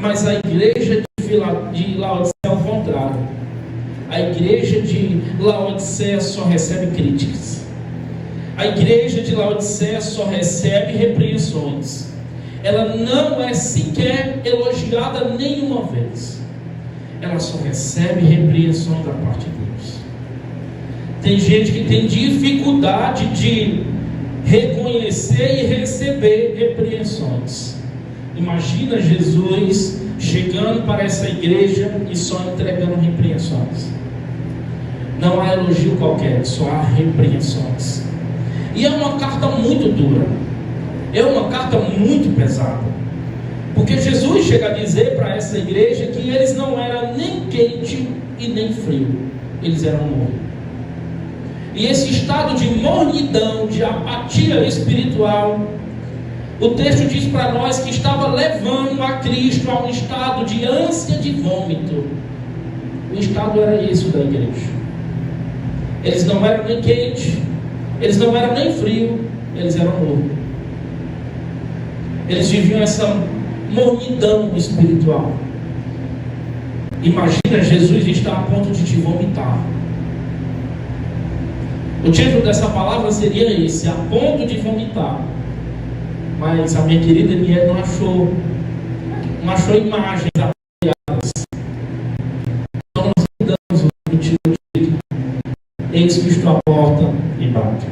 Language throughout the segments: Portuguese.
Mas a igreja de Laodiceia é o contrário. A igreja de Laodiceia só recebe críticas. A igreja de Laodiceia só recebe repreensões. Ela não é sequer elogiada nenhuma vez. Ela só recebe repreensões da parte de Deus. Tem gente que tem dificuldade de reconhecer e receber repreensões. Imagina Jesus chegando para essa igreja e só entregando repreensões. Não há elogio qualquer, só há repreensões. E é uma carta muito dura, é uma carta muito pesada, porque Jesus chega a dizer para essa igreja que eles não eram nem quente e nem frio, eles eram morno. E esse estado de mornidão, de apatia espiritual, o texto diz para nós que estava levando a Cristo a um estado de ânsia de vômito. O estado era esse da igreja. Eles não eram nem quente, eles não eram nem frio, eles eram morno. Eles viviam essa mornidão espiritual. Imagina, Jesus está a ponto de te vomitar. O título dessa palavra seria esse: a ponto de vomitar. Mas a minha querida Eliane não achou imagens apropriadas. Então nós mudamos o título. Eis que estou à porta e bato.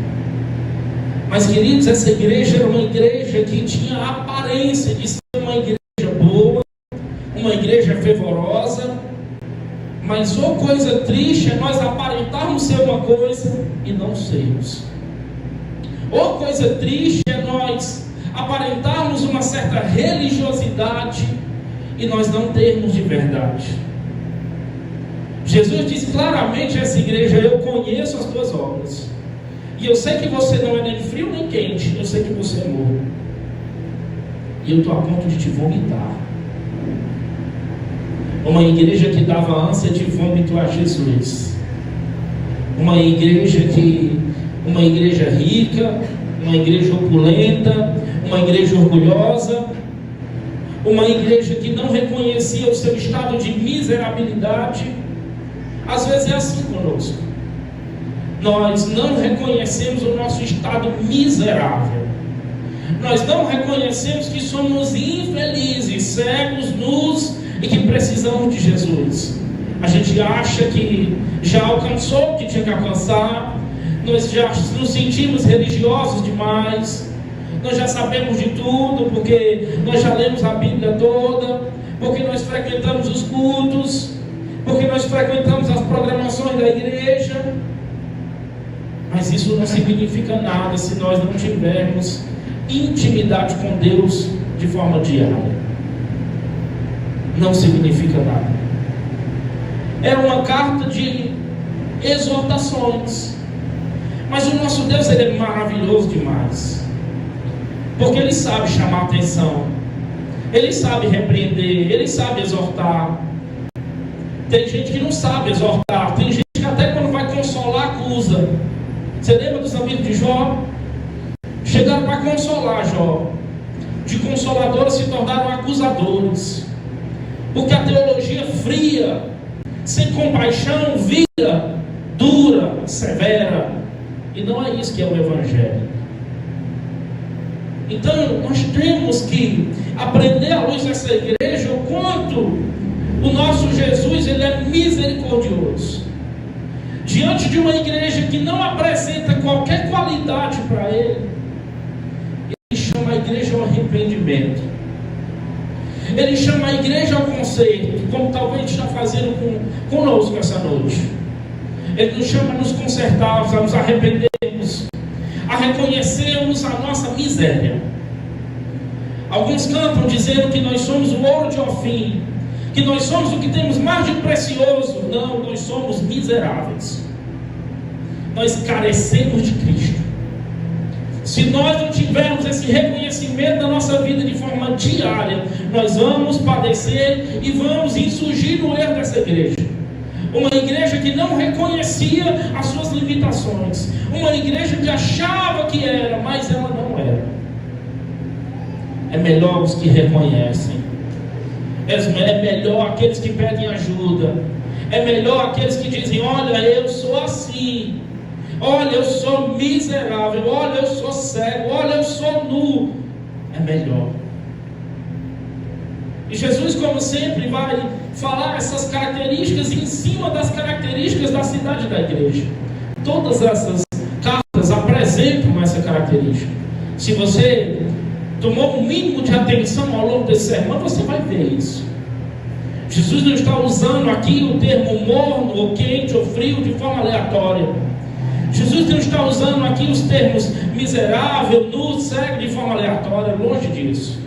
Mas, queridos, essa igreja era uma igreja que tinha a aparência de ser uma igreja boa, uma igreja fervorosa. Mas ou coisa triste é nós aparentarmos ser uma coisa e não sermos. Ou coisa triste é nós aparentarmos uma certa religiosidade e nós não termos de verdade. Jesus diz claramente a essa igreja: eu conheço as tuas obras, e eu sei que você não é nem frio nem quente, eu sei que você é morno, e eu estou a ponto de te vomitar. Uma igreja que dava ânsia de vômito a Jesus. Uma igreja rica, uma igreja opulenta, uma igreja orgulhosa, uma igreja que não reconhecia o seu estado de miserabilidade. Às vezes é assim conosco. Nós não reconhecemos o nosso estado miserável. Nós não reconhecemos que somos infelizes, cegos, nus e que precisamos de Jesus. A gente acha que já alcançou o que tinha que alcançar. Nós já nos sentimos religiosos demais. Nós já sabemos de tudo, porque nós já lemos a Bíblia toda, porque nós frequentamos os cultos, porque nós frequentamos as programações da igreja. Mas isso não significa nada se nós não tivermos intimidade com Deus de forma diária. Não significa nada. É uma carta de exortações. Mas o nosso Deus, ele é maravilhoso demais, porque ele sabe chamar atenção, ele sabe repreender, ele sabe exortar. Tem gente que não sabe exortar, tem gente que até quando vai consolar acusa. Você lembra dos amigos de Jó? Chegaram para consolar Jó. De consoladores se tornaram acusadores, porque a teologia fria, sem compaixão, vira dura, severa. E não é isso que é o Evangelho. Então nós temos que aprender à luz dessa igreja o quanto o nosso Jesus, ele é misericordioso. Diante de uma igreja que não apresenta qualquer qualidade para ele, ele chama a igreja ao arrependimento. Ele chama a igreja ao conserto, como talvez está fazendo conosco essa noite. Ele nos chama a nos consertarmos, a nos arrependermos, a reconhecermos a nossa miséria. Alguns cantam dizendo que nós somos o ouro de Ofim, que nós somos o que temos mais de precioso. Não, nós somos miseráveis. Nós carecemos de Cristo. Se nós não tivermos esse reconhecimento da nossa vida de forma diária, nós vamos padecer e vamos insurgir no erro dessa igreja. Uma igreja que não reconhecia as suas limitações. Uma igreja que achava que era, mas ela não era. É melhor os que reconhecem. É melhor aqueles que pedem ajuda. É melhor aqueles que dizem: olha, eu sou assim. Olha, eu sou miserável. Olha, eu sou cego. Olha, eu sou nu. É melhor. E Jesus, como sempre, vai falar essas características em cima das características da cidade da igreja. Todas essas cartas apresentam essa característica. Se você tomou um mínimo de atenção ao longo desse sermão, você vai ver isso. Jesus não está usando aqui o termo morno, ou quente, ou frio de forma aleatória. Jesus não está usando aqui os termos miserável, nu, cego de forma aleatória. Longe disso.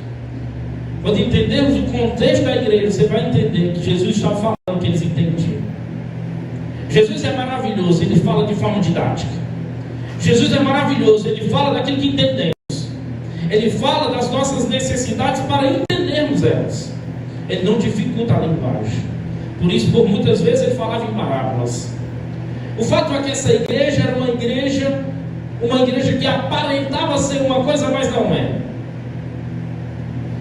Quando entendermos o contexto da igreja, você vai entender que Jesus está falando o que eles entendiam. Jesus é maravilhoso, ele fala de forma didática. Jesus é maravilhoso, ele fala daquilo que entendemos. Ele fala das nossas necessidades para entendermos elas. Ele não dificulta a linguagem. Por isso, por muitas vezes, ele falava em parábolas. O fato é que essa igreja era uma igreja que aparentava ser uma coisa, mas não é.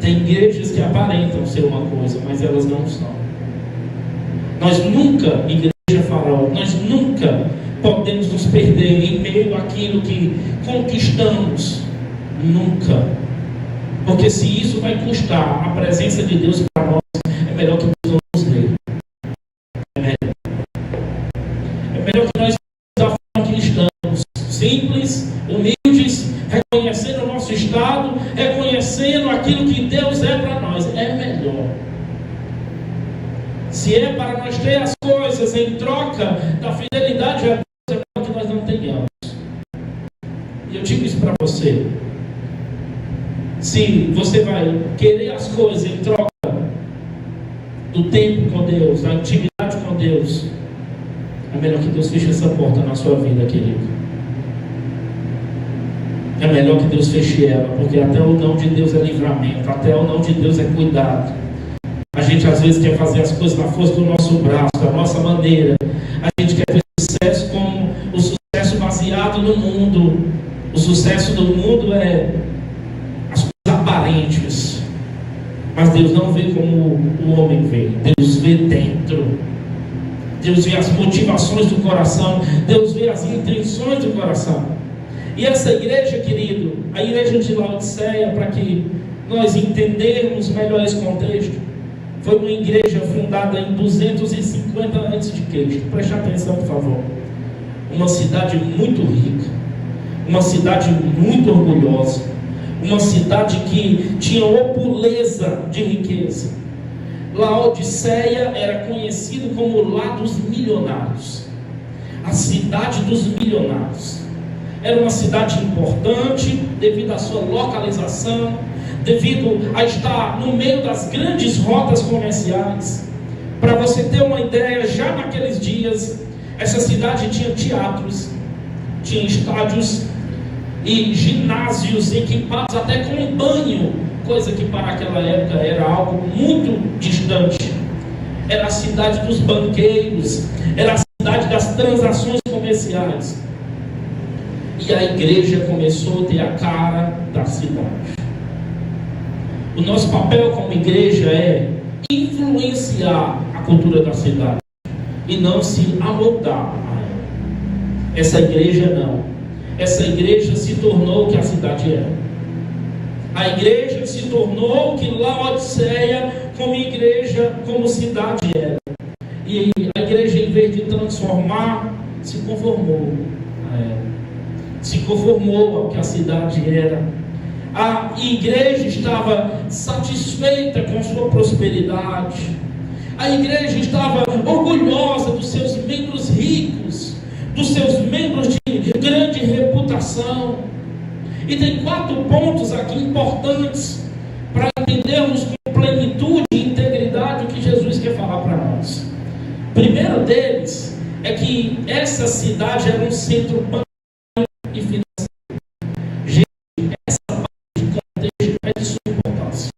Tem igrejas que aparentam ser uma coisa, mas elas não são. Nós nunca, igreja farol, nós nunca podemos nos perder em meio àquilo que conquistamos. Nunca. Porque se isso vai custar a presença de Deus para nós, é melhor que Deus não nos dê. É melhor que nós, da forma que estamos, simples, humildes, reconhecendo o nosso estado, reconhecendo aquilo que Deus é para nós. É melhor. Se é para nós ter as coisas em troca da fidelidade a Deus, é melhor que nós não tenhamos. E eu digo isso para você. Se você vai querer as coisas em troca do tempo com Deus, da intimidade com Deus, é melhor que Deus feche essa porta na sua vida, querido. É melhor que Deus feche ela, porque até o não de Deus é livramento, até o não de Deus é cuidado. A gente às vezes quer fazer as coisas na força do nosso braço, da nossa maneira. A gente quer ter sucesso como o sucesso baseado no mundo. O sucesso do mundo é aparentes, mas Deus não vê como o homem vê. Deus vê dentro. Deus vê as motivações do coração. Deus vê as intenções do coração. E essa igreja, querido, a igreja de Laodiceia, para que nós entendermos melhor esse contexto, foi uma igreja fundada em 250 a.C. Preste atenção, por favor. Uma cidade muito rica, uma cidade muito orgulhosa, uma cidade que tinha opulência de riqueza. Laodiceia era conhecido como o lar dos milionários, a cidade dos milionários. Era uma cidade importante devido à sua localização, devido a estar no meio das grandes rotas comerciais. Para você ter uma ideia, já naqueles dias, essa cidade tinha teatros, tinha estádios e ginásios equipados até com banho, coisa que para aquela época era algo muito distante. Era a cidade dos banqueiros, era a cidade das transações comerciais. E a igreja começou a ter a cara da cidade. O nosso papel como igreja é influenciar a cultura da cidade e não se amoldar a ela. Essa igreja não. Essa igreja se tornou o que a cidade era. A igreja se tornou o que Laodiceia, como igreja, como cidade era. E a igreja, em vez de transformar, se conformou a ela. Se conformou ao que a cidade era. A igreja estava satisfeita com sua prosperidade. A igreja estava orgulhosa dos seus membros ricos, dos seus membros de grande reputação. E tem 4 pontos aqui importantes para entendermos com plenitude e integridade o que Jesus quer falar para nós. O primeiro deles é que essa cidade era um centro bancário e financeiro. Gente, essa parte de contexto é de sua importância.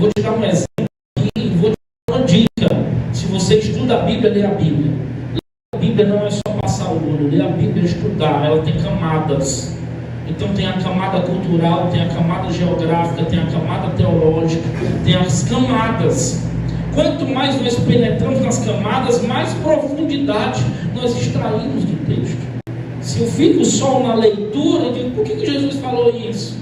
Vou te dar um exemplo aqui, vou te dar uma dica. Se você estuda a Bíblia, lê a Bíblia. Ler a Bíblia não é só passar o olho, ler a Bíblia é estudar, ela tem camadas. Então tem a camada cultural, tem a camada geográfica, tem a camada teológica, tem as camadas. Quanto mais nós penetramos nas camadas, mais profundidade nós extraímos do texto. Se eu fico só na leitura, eu digo, por que Jesus falou isso?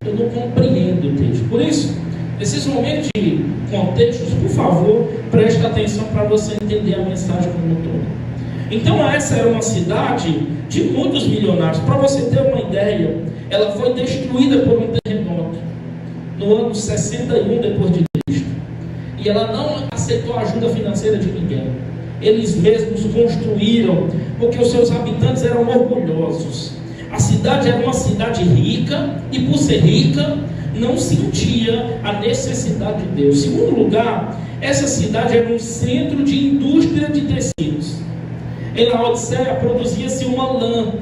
Eu não compreendo o texto. Por isso, nesses momentos de contextos, por favor, preste atenção para você entender a mensagem como um todo. Então essa era uma cidade de muitos milionários. Para você ter uma ideia, ela foi destruída por um terremoto no ano 61 depois de Cristo. E ela não aceitou a ajuda financeira de ninguém. Eles mesmos construíram, porque os seus habitantes eram orgulhosos. A cidade era uma cidade rica, e por ser rica, não sentia a necessidade de Deus. Em segundo lugar, essa cidade era um centro de indústria de tecidos. Em Laodiceia produzia-se uma lã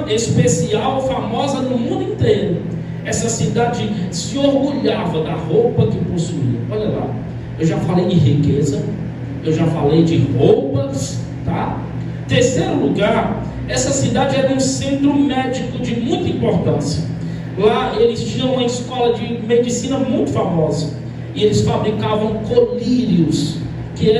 especial, famosa no mundo inteiro. Essa cidade se orgulhava da roupa que possuía. Olha lá, eu já falei de riqueza, eu já falei de roupas, tá? Terceiro lugar, essa cidade era um centro médico de muita importância. Lá eles tinham uma escola de medicina muito famosa, e eles fabricavam colírios, que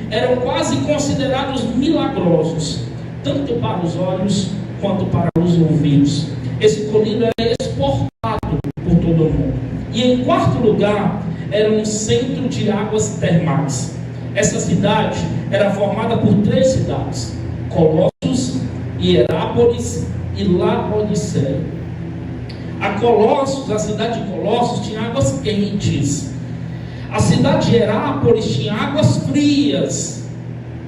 eram quase considerados milagrosos, tanto para os olhos quanto para os ouvidos. Esse colírio era exportado por todo o mundo. E em quarto lugar, era um centro de águas termais. Essa cidade era formada por 3 cidades: Colossos, Hierápolis e Laodiceia. A cidade de Colossos tinha águas quentes. A cidade de Hierápolis tinha águas frias.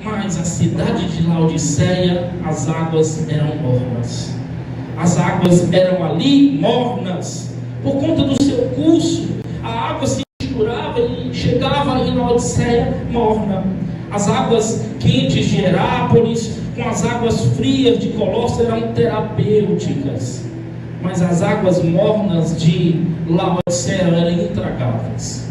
Mas a cidade de Laodiceia, as águas eram mornas. As águas eram ali mornas. Por conta do seu curso, a água se misturava e chegava em Laodiceia morna. As águas quentes de Hierápolis com as águas frias de Colossos eram terapêuticas. Mas as águas mornas de Laodiceia eram intragáveis.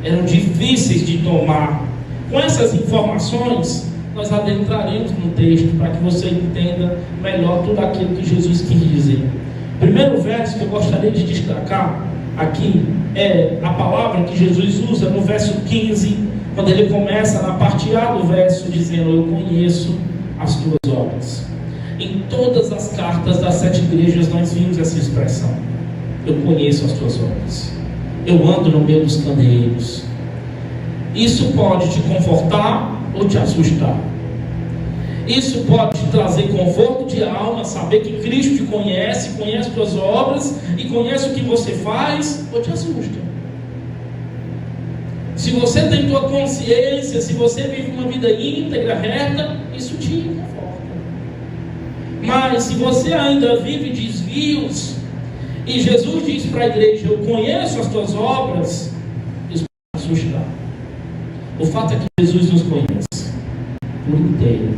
Eram difíceis de tomar. Com essas informações, nós adentraremos no texto para que você entenda melhor tudo aquilo que Jesus quis dizer. O primeiro verso que eu gostaria de destacar aqui é a palavra que Jesus usa no verso 15, quando ele começa na parte A do verso, dizendo: eu conheço as tuas obras. Em todas as cartas das 7 igrejas nós vimos essa expressão: eu conheço as tuas obras, eu ando no meio dos candeeiros. Isso pode te confortar ou te assustar. Isso pode te trazer conforto de alma, saber que Cristo te conhece, conhece as tuas obras e conhece o que você faz, ou te assusta. Se você tem tua consciência, se você vive uma vida íntegra, reta, isso te conforta. Mas se você ainda vive desvios, e Jesus diz para a igreja: eu conheço as tuas obras, isso pode te assustar. O fato é que Jesus nos conhece por inteiro.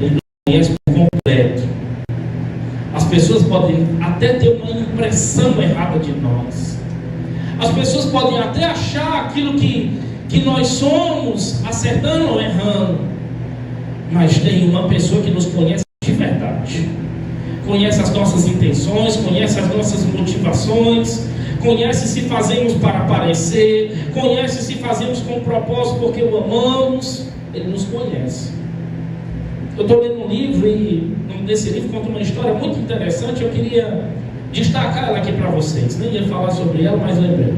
Ele nos conhece por completo. As pessoas podem até ter uma impressão errada de nós. As pessoas podem até achar aquilo que nós somos, acertando ou errando. Mas tem uma pessoa que nos conhece de verdade. Conhece as nossas intenções, conhece as nossas motivações, conhece se fazemos para aparecer, conhece se fazemos com propósito porque o amamos. Ele nos conhece. Eu estou lendo um livro e nesse livro conta uma história muito interessante. Eu queria destacar ela aqui para vocês. Nem ia falar sobre ela, mas lembrei.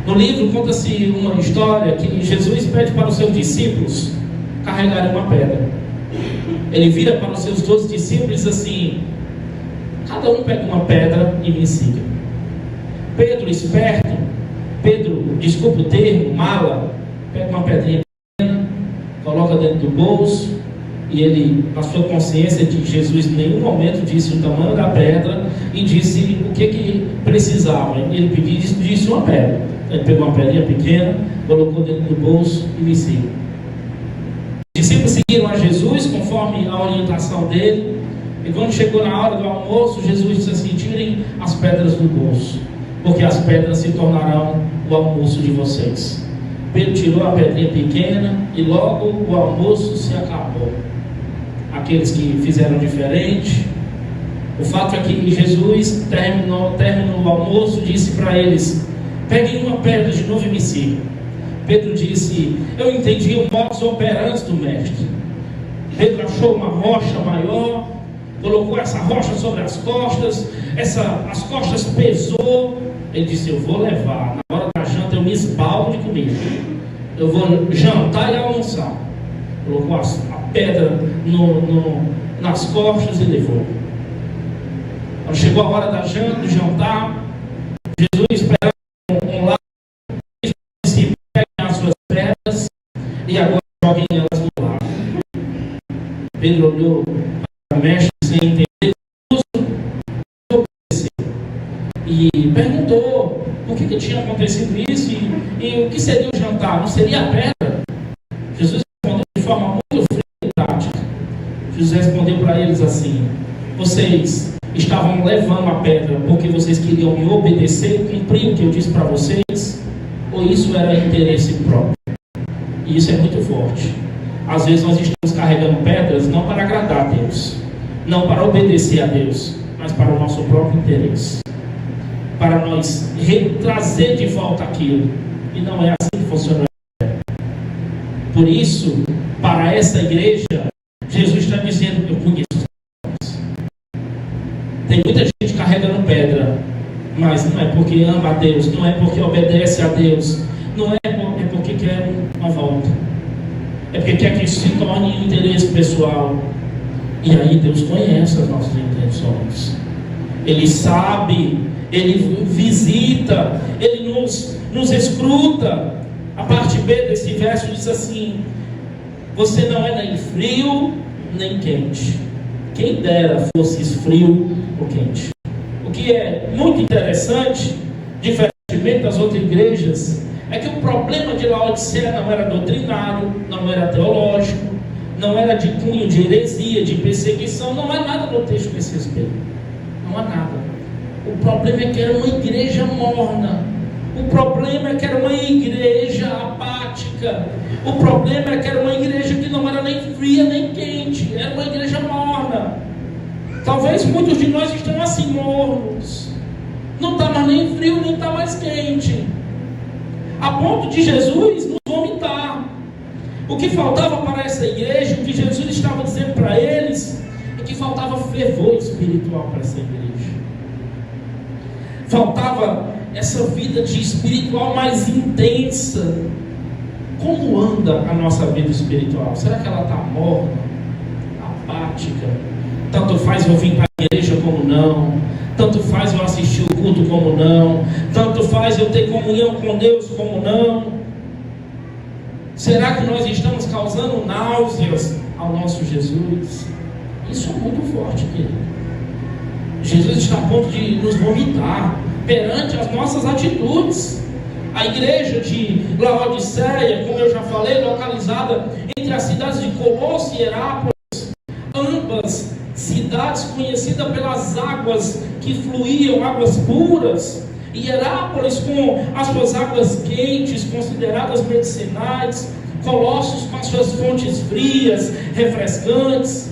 No livro conta-se uma história que Jesus pede para os seus discípulos carregarem uma pedra. Ele vira para os seus 12 discípulos e diz assim: cada um pega uma pedra e me siga. Pedro, esperto, desculpa o termo, mala, pega uma pedrinha pequena, coloca dentro do bolso, e ele, na sua consciência de Jesus, em nenhum momento disse o tamanho da pedra e disse o que precisava. Ele disse uma pedra. Ele pegou uma pedrinha pequena, colocou dentro do bolso e me siga. Os discípulos seguiram a Jesus conforme a orientação dele, e quando chegou na hora do almoço, Jesus disse assim: tirem as pedras do bolso, porque as pedras se tornarão o almoço de vocês. Pedro tirou a pedrinha pequena e logo o almoço se acabou. A aqueles que fizeram diferente. O fato é que Jesus terminou o almoço, disse para eles: peguem uma pedra de novo e me sigam. Pedro disse: eu entendi o modus operandi do mestre. Pedro achou uma rocha maior, colocou essa rocha sobre as costas, as costas pesou. Ele disse: eu vou levar, na hora da janta eu me esbaldo de comida, eu vou jantar e almoçar. Colocou a pedra nas costas e levou. Quando chegou a hora da janta, do jantar, Jesus esperando um lado, disse: peguem as suas pedras e agora joguem elas no lago. Pedro olhou para o mestre sem entender e perguntou por que tinha acontecido isso e o que seria o jantar. Não seria a pedra? Jesus respondeu de forma muito fria e prática. Jesus respondeu para eles assim: vocês estavam levando a pedra porque vocês queriam me obedecer e cumprir o que eu disse para vocês? Ou isso era interesse próprio? E isso é muito forte. Às vezes nós estamos carregando pedras não para agradar a Deus, não para obedecer a Deus, mas para o nosso próprio interesse, para nós trazer de volta aquilo. E não é assim que funciona. Por isso, para essa igreja, Jesus está dizendo: eu conheço. Tem muita gente carregando pedra, mas não é porque ama a Deus, não é porque obedece a Deus, não é porque quer uma volta, é porque quer que isso se torne um interesse pessoal. E aí Deus conhece as nossas intenções, Ele sabe, Ele visita, Ele nos escruta. A parte B desse verso diz assim: você não é nem frio nem quente. Quem dera fosse frio ou quente. O que é muito interessante, diferentemente das outras igrejas, é que o problema de Laodiceia não era doutrinário, não era teológico, não era de cunho de heresia, de perseguição. Não há nada no texto desse respeito. Não há nada. O problema é que era uma igreja morna. O problema é que era uma igreja apática. O problema é que era uma igreja que não era nem fria nem quente. Era uma igreja morna. Talvez muitos de nós estão assim, mornos. Não está mais nem frio, nem está mais quente. A ponto de Jesus nos vomitar. O que faltava para essa igreja, o que Jesus estava dizendo para eles, é que faltava fervor espiritual para essa igreja. Faltava essa vida de espiritual mais intensa. Como anda a nossa vida espiritual? Será que ela está morna, apática? Tanto faz eu vir para a igreja como não, tanto faz eu assistir o culto como não, tanto faz eu ter comunhão com Deus como não. Será que nós estamos causando náuseas ao nosso Jesus? Isso é muito forte, querido. Jesus está a ponto de nos vomitar perante as nossas atitudes. A igreja de Laodiceia, como eu já falei, localizada entre as cidades de Colosso e Herápolis, ambas cidades conhecidas pelas águas que fluíam, águas puras, e Herápolis com as suas águas quentes, consideradas medicinais, Colossos com as suas fontes frias, refrescantes.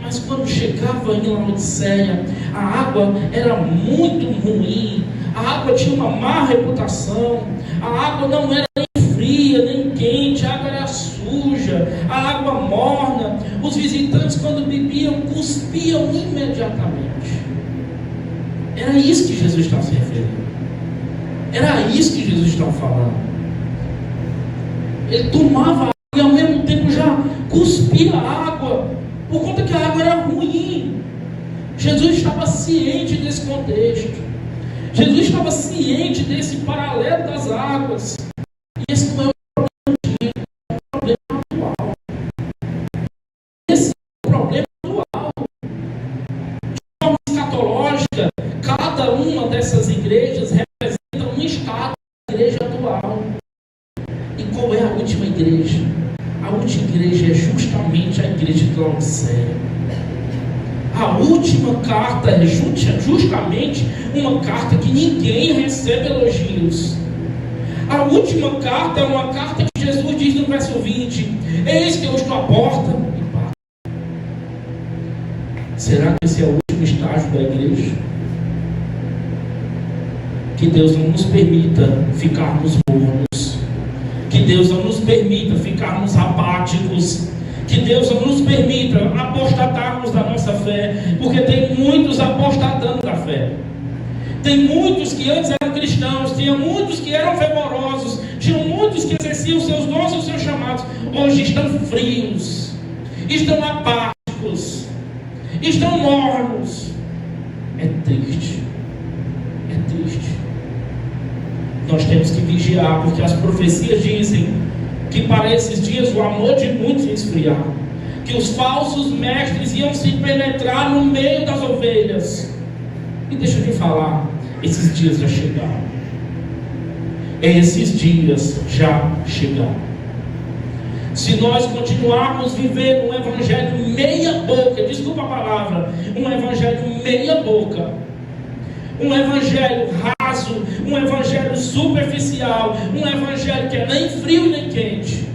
Mas quando chegava em Laodiceia, a água era muito ruim, a água tinha uma má reputação, a água não era nem fria, nem quente, a água era suja, a água morna. Os visitantes, quando bebiam, cuspiam imediatamente. Era isso que Jesus estava se referindo. Era isso que Jesus estava falando. Ele tomava água e ao mesmo tempo já cuspia água, por conta que a água era ruim. Jesus estava ciente desse contexto. Jesus estava ciente desse paralelo das águas. E esse não é o problema atual. Esse é o problema atual. De forma escatológica, cada uma dessas igrejas representa um estado da igreja atual. E qual é a última igreja? A última igreja é justamente a igreja de Laodiceia. A última carta é justamente uma carta que ninguém recebe elogios. A última carta é uma carta que Jesus diz no verso 20: eis que eu estou à porta e bato. esse é o último estágio da igreja. Que Deus não nos permita ficarmos mornos. Que Deus não nos permita ficarmos apáticos. Que Deus não nos permita apostatarmos da nossa fé. Porque tem muitos apostatando da fé. Tem muitos que antes eram cristãos, tinha muitos que eram fervorosos, tinham muitos que exerciam os seus dons e os seus chamados. Hoje estão frios, estão apáticos, estão mornos. É triste. É triste. Nós temos que vigiar, porque as profecias dizem que para esses dias o amor de muitos ia esfriar, que os falsos mestres iam se penetrar no meio das ovelhas. E deixa eu te falar, esses dias já chegaram. Esses dias já chegaram. Se nós continuarmos vivendo um evangelho meia boca, desculpa a palavra, um evangelho meia boca, um evangelho raso, um evangelho superficial, um evangelho que é nem frio nem quente,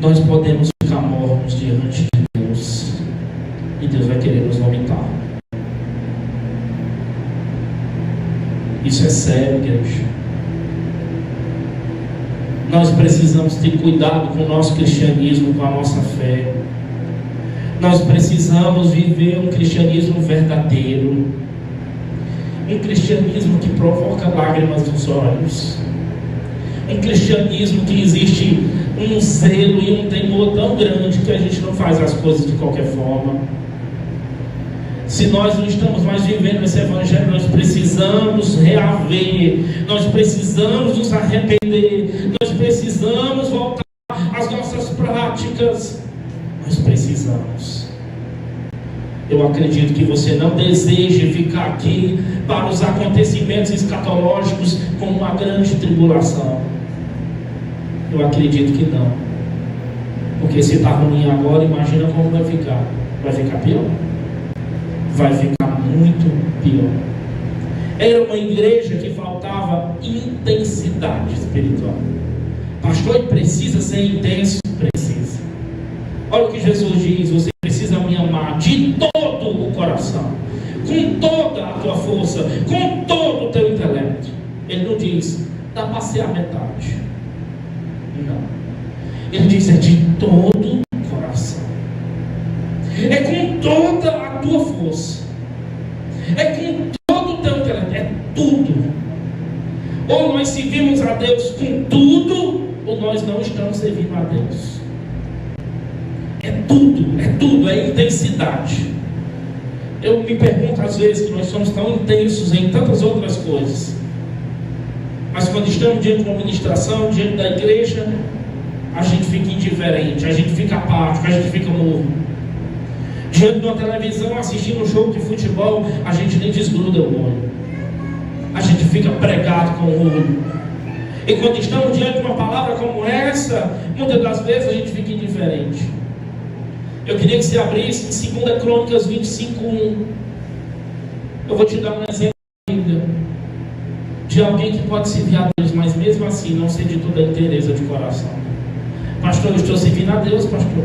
nós podemos ficar mornos diante de Deus, e Deus vai querer nos vomitar. Isso é sério, igreja. Nós precisamos ter cuidado com o nosso cristianismo, com a nossa fé. Nós precisamos viver um cristianismo verdadeiro, um cristianismo que provoca lágrimas nos olhos, um cristianismo que existe um zelo e um temor tão grande que a gente não faz as coisas de qualquer forma. Se nós não estamos mais vivendo esse evangelho, nós precisamos reaver, nós precisamos nos arrepender, nós precisamos voltar às nossas práticas, nós precisamos. Eu acredito que você não deseja ficar aqui para os acontecimentos escatológicos como uma grande tribulação. Eu acredito que não, porque se está ruim agora, imagina como vai ficar. Vai ficar pior? Vai ficar muito pior. Era uma igreja que faltava intensidade espiritual. Pastor, precisa ser intenso? Precisa. Olha o que Jesus diz: você precisa me amar de todo o coração, com toda a tua força, com todo o teu intelecto. Ele não diz, dá para ser a metade. Não. Ele diz, é de todo o coração. É com toda a tua força. É com todo o teu intelecto. É tudo. Ou nós servimos a Deus com tudo, ou nós não estamos servindo a Deus. É tudo, é intensidade. Eu me pergunto às vezes que nós somos tão intensos em tantas outras coisas, mas quando estamos diante de uma ministração, diante da igreja, a gente fica indiferente, a gente fica apático, a gente fica morno. Diante de uma televisão, assistindo um jogo de futebol, a gente nem desgruda o olho, a gente fica pregado com o olho. E quando estamos diante de uma palavra como essa, muitas das vezes a gente fica indiferente. Eu queria que você abrisse em 2 Crônicas 25:1. Eu vou te dar um exemplo da Bíblia de alguém que pode servir a Deus, mas mesmo assim não ser de toda a inteireza de coração. Pastor, eu estou servindo a Deus, pastor.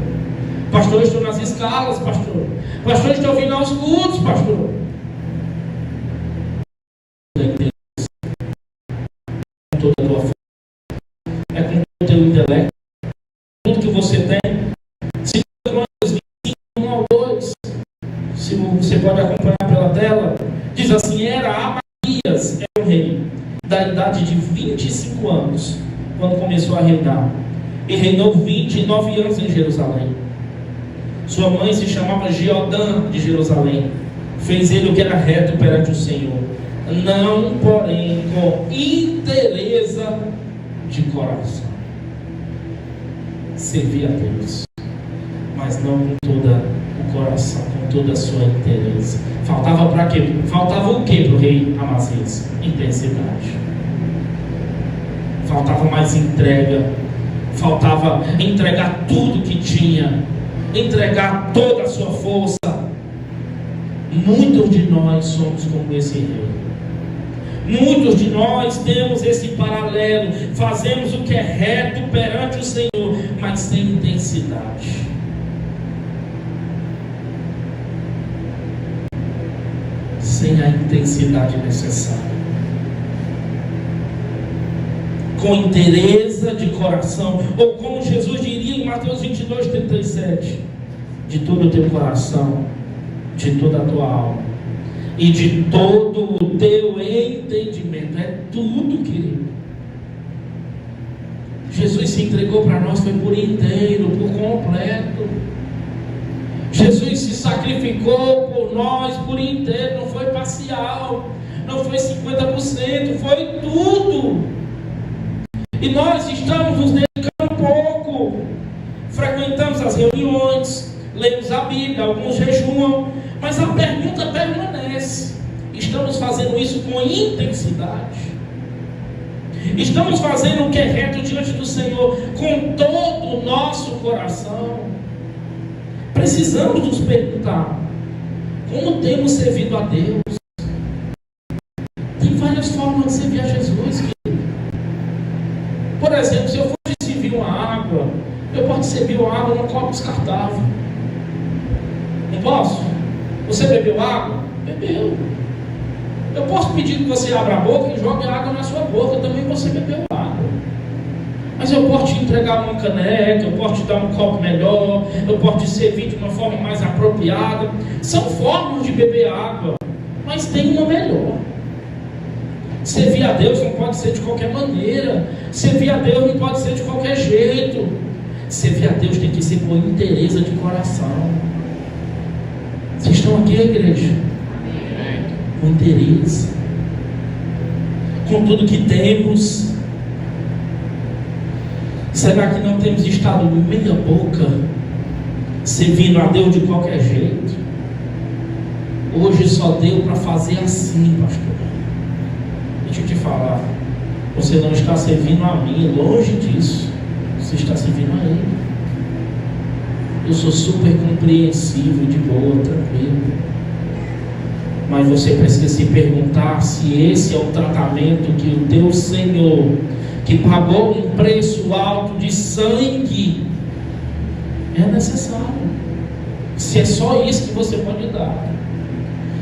Pastor, eu estou nas escalas, pastor. Pastor, eu estou vindo aos cultos, pastor. Com toda a tua força, é com todo o teu intelecto, tudo que você tem. Se você pode acompanhar pela tela, diz assim: era Amarias, era o rei, da idade de 25 anos, quando começou a reinar, e reinou 29 anos em Jerusalém. Sua mãe se chamava Jeodã de Jerusalém. Fez ele o que era reto perante o Senhor, não porém com inteireza de coração. Servia a Deus, mas não com toda o coração, com toda a sua inteireza. Faltava para quê? Faltava o que para o rei Amazias? Intensidade. Faltava mais entrega. Faltava entregar tudo que tinha, entregar toda a sua força. Muitos de nós somos como esse rei. Muitos de nós temos esse paralelo. Fazemos o que é reto perante o Senhor, mas sem intensidade. sem a intensidade necessária. Com inteireza de coração, ou como Jesus diria em Mateus 22:37, de todo o teu coração, de toda a tua alma e de todo o teu entendimento. É tudo, querido. Jesus se entregou para nós, foi por inteiro, por completo. Jesus se sacrificou por nós por inteiro, não foi parcial, não foi 50%, foi tudo. E nós estamos nos dedicando pouco, frequentamos as reuniões, lemos a Bíblia, alguns jejuam, mas a pergunta permanece: estamos fazendo isso com intensidade? Estamos fazendo o que é reto diante do Senhor com todo o nosso coração? Precisamos nos perguntar: como temos servido a Deus? Tem várias formas de servir a Jesus, querido. Por exemplo, se eu for servir uma água, eu posso servir uma água num copo descartável. Não posso? Você bebeu água? Bebeu. Eu posso pedir que você abra a boca e jogue água na sua boca, também você bebeu água. Mas eu posso te entregar uma caneca, eu posso te dar um copo melhor, eu posso te servir de uma forma mais apropriada. São formas de beber água, mas tem uma melhor. Servir a Deus não pode ser de qualquer maneira. Servir a Deus não pode ser de qualquer jeito. Servir a Deus tem que ser com inteireza de coração. Vocês estão aqui, igreja? Com interesse, com tudo que temos. Será que não temos estado meia boca, servindo a Deus de qualquer jeito? Hoje só deu para fazer assim, pastor. Deixa eu te falar, você não está servindo a mim, longe disso, você está servindo a Ele. Eu sou super compreensivo, de boa, tranquilo. Mas você precisa se perguntar se esse é o tratamento que o teu Senhor, que pagou um preço alto de sangue, é necessário. Se é só isso que você pode dar,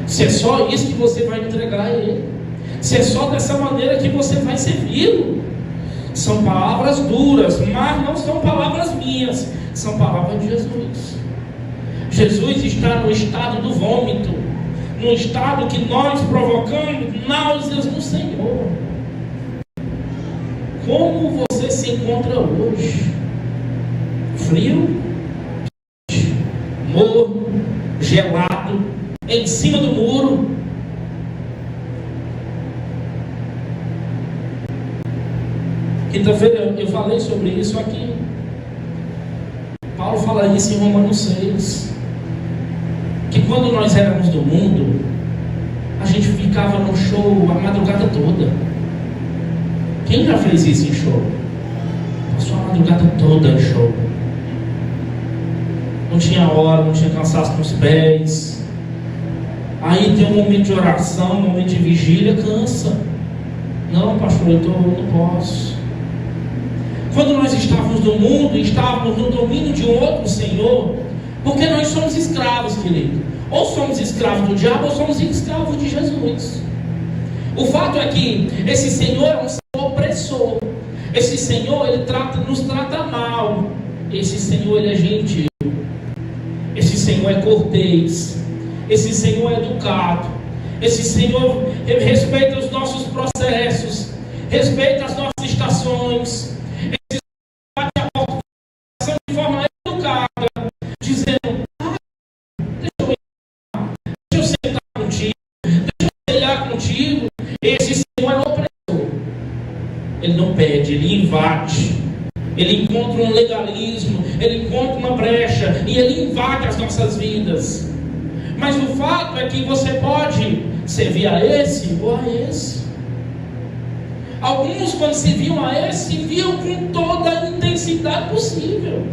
se é só isso que você vai entregar a Ele, se é só dessa maneira que você vai servi-lo. São palavras duras, mas não são palavras minhas, são palavras de Jesus. Jesus está no estado do vômito, no estado que nós provocamos náuseas no Senhor. Como você se encontra hoje? Frio, morno, gelado, em cima do muro. Quinta-feira eu falei sobre isso aqui. Paulo fala isso em Romanos 6. Que quando nós éramos do mundo, a gente ficava no show a madrugada toda. Quem já fez isso em show? Passou a madrugada toda em show. Não tinha hora, não tinha cansaço nos pés. Aí tem um momento de oração, um momento de vigília, cansa. Não, pastor, eu não posso. Quando nós estávamos no mundo, estávamos no domínio de um outro Senhor, porque nós somos escravos, querido. Ou somos escravos do diabo, ou somos escravos de Jesus. O fato é que esse Senhor é um Senhor opressor. Esse Senhor, Ele nos trata mal. Esse Senhor, Ele é gentil. Esse Senhor é cortês. Esse Senhor é educado. Esse Senhor respeita os nossos processos, respeita as nossas estações. Esse Senhor bate a porta de forma educada, dizendo: deixa eu sentar contigo, deixa eu cear contigo. Esse Senhor é opressor. Ele não pede, Ele invade. Ele encontra um legalismo, Ele encontra uma brecha e Ele invade as nossas vidas. Mas o fato é que você pode servir a esse ou a esse. Alguns, quando serviam a esse, viam com toda a intensidade possível.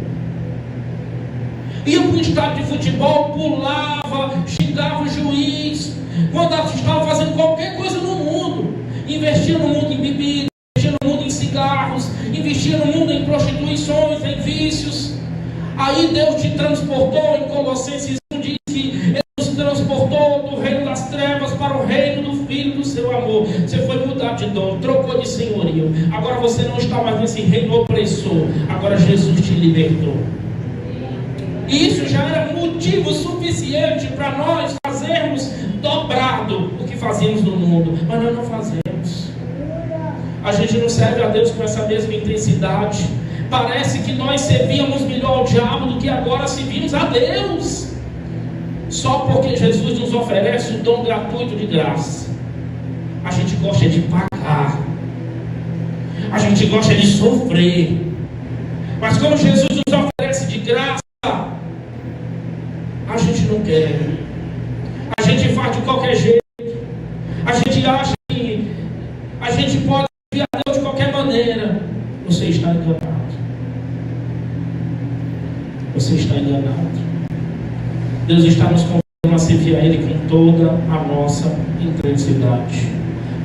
Iam para um estádio de futebol, pulava, xingava o juiz, quando estava fazendo qualquer coisa no mundo. Investia no mundo em bebida, investia no mundo em cigarros, investia no mundo em prostituições, em vícios. Aí Deus te transportou, em Colossenses 1 diz que Ele nos transportou do reino das trevas para o seu amor, você foi mudado de dono, trocou de senhorio. Agora você não está mais nesse reino opressor. Agora Jesus te libertou. E isso já era motivo suficiente para nós fazermos dobrado o que fazíamos no mundo. Mas nós não fazemos. A gente não serve a Deus com essa mesma intensidade. Parece que nós servíamos melhor ao diabo do que agora servimos a Deus. Só porque Jesus nos oferece um dom gratuito de graça. A gente gosta de pagar. A gente gosta de sofrer. Mas quando Jesus nos oferece de graça, a gente não quer. A gente faz de qualquer jeito. A gente acha que a gente pode servir a Deus de qualquer maneira. Você está enganado. Você está enganado. Deus está nos convidando a servir a Ele com toda a nossa intensidade.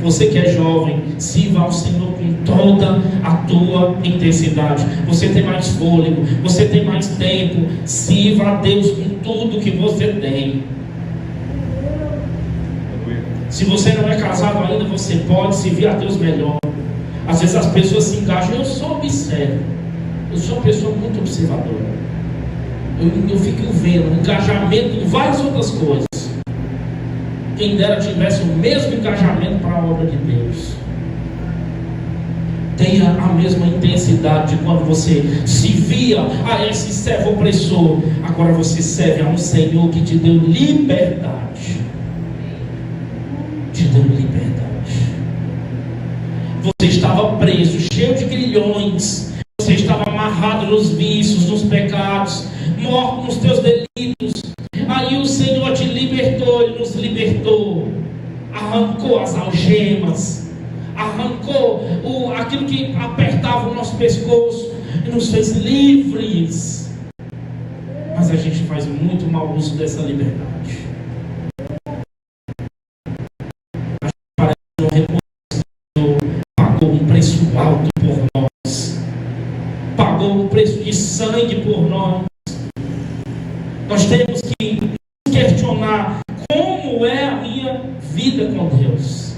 Você que é jovem, sirva ao Senhor com toda a tua intensidade. Você tem mais fôlego, você tem mais tempo. Sirva a Deus com tudo que você tem. Se você não é casado ainda, você pode servir a Deus melhor. Às vezes as pessoas se engajam. Eu só observo. Eu sou uma pessoa muito observadora. Eu fico vendo engajamento em várias outras coisas. Quem dera tivesse o mesmo engajamento para a obra de Deus. Tenha a mesma intensidade de quando você servia a esse servo opressor. Agora você serve a um Senhor que te deu liberdade. Te deu liberdade. Você estava preso, cheio de grilhões. Você estava amarrado nos vícios, nos pecados, morto nos teus delitos. Aí o Senhor te libertou, Ele nos libertou. Arrancou as algemas, arrancou aquilo que apertava o nosso pescoço e nos fez livres. Mas a gente faz muito mau uso dessa liberdade. A gente parece que não reconhece, pagou um preço alto por nós. Pagou um preço de sangue por nós. Nós temos que nos questionar como é a minha vida com Deus.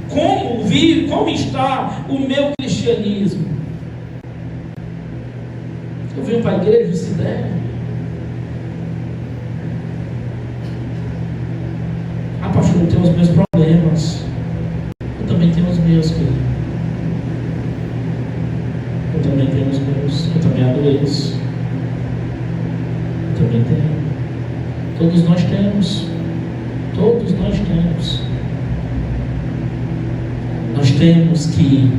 Como está o meu cristianismo? Eu venho para a igreja, se der. Ah, pastor, eu tenho os meus problemas. Eu também tenho os meus, querido. Eu também tenho os meus. Eu também adoeço. Eu também tenho. Todos nós temos. Todos nós temos. Nós temos que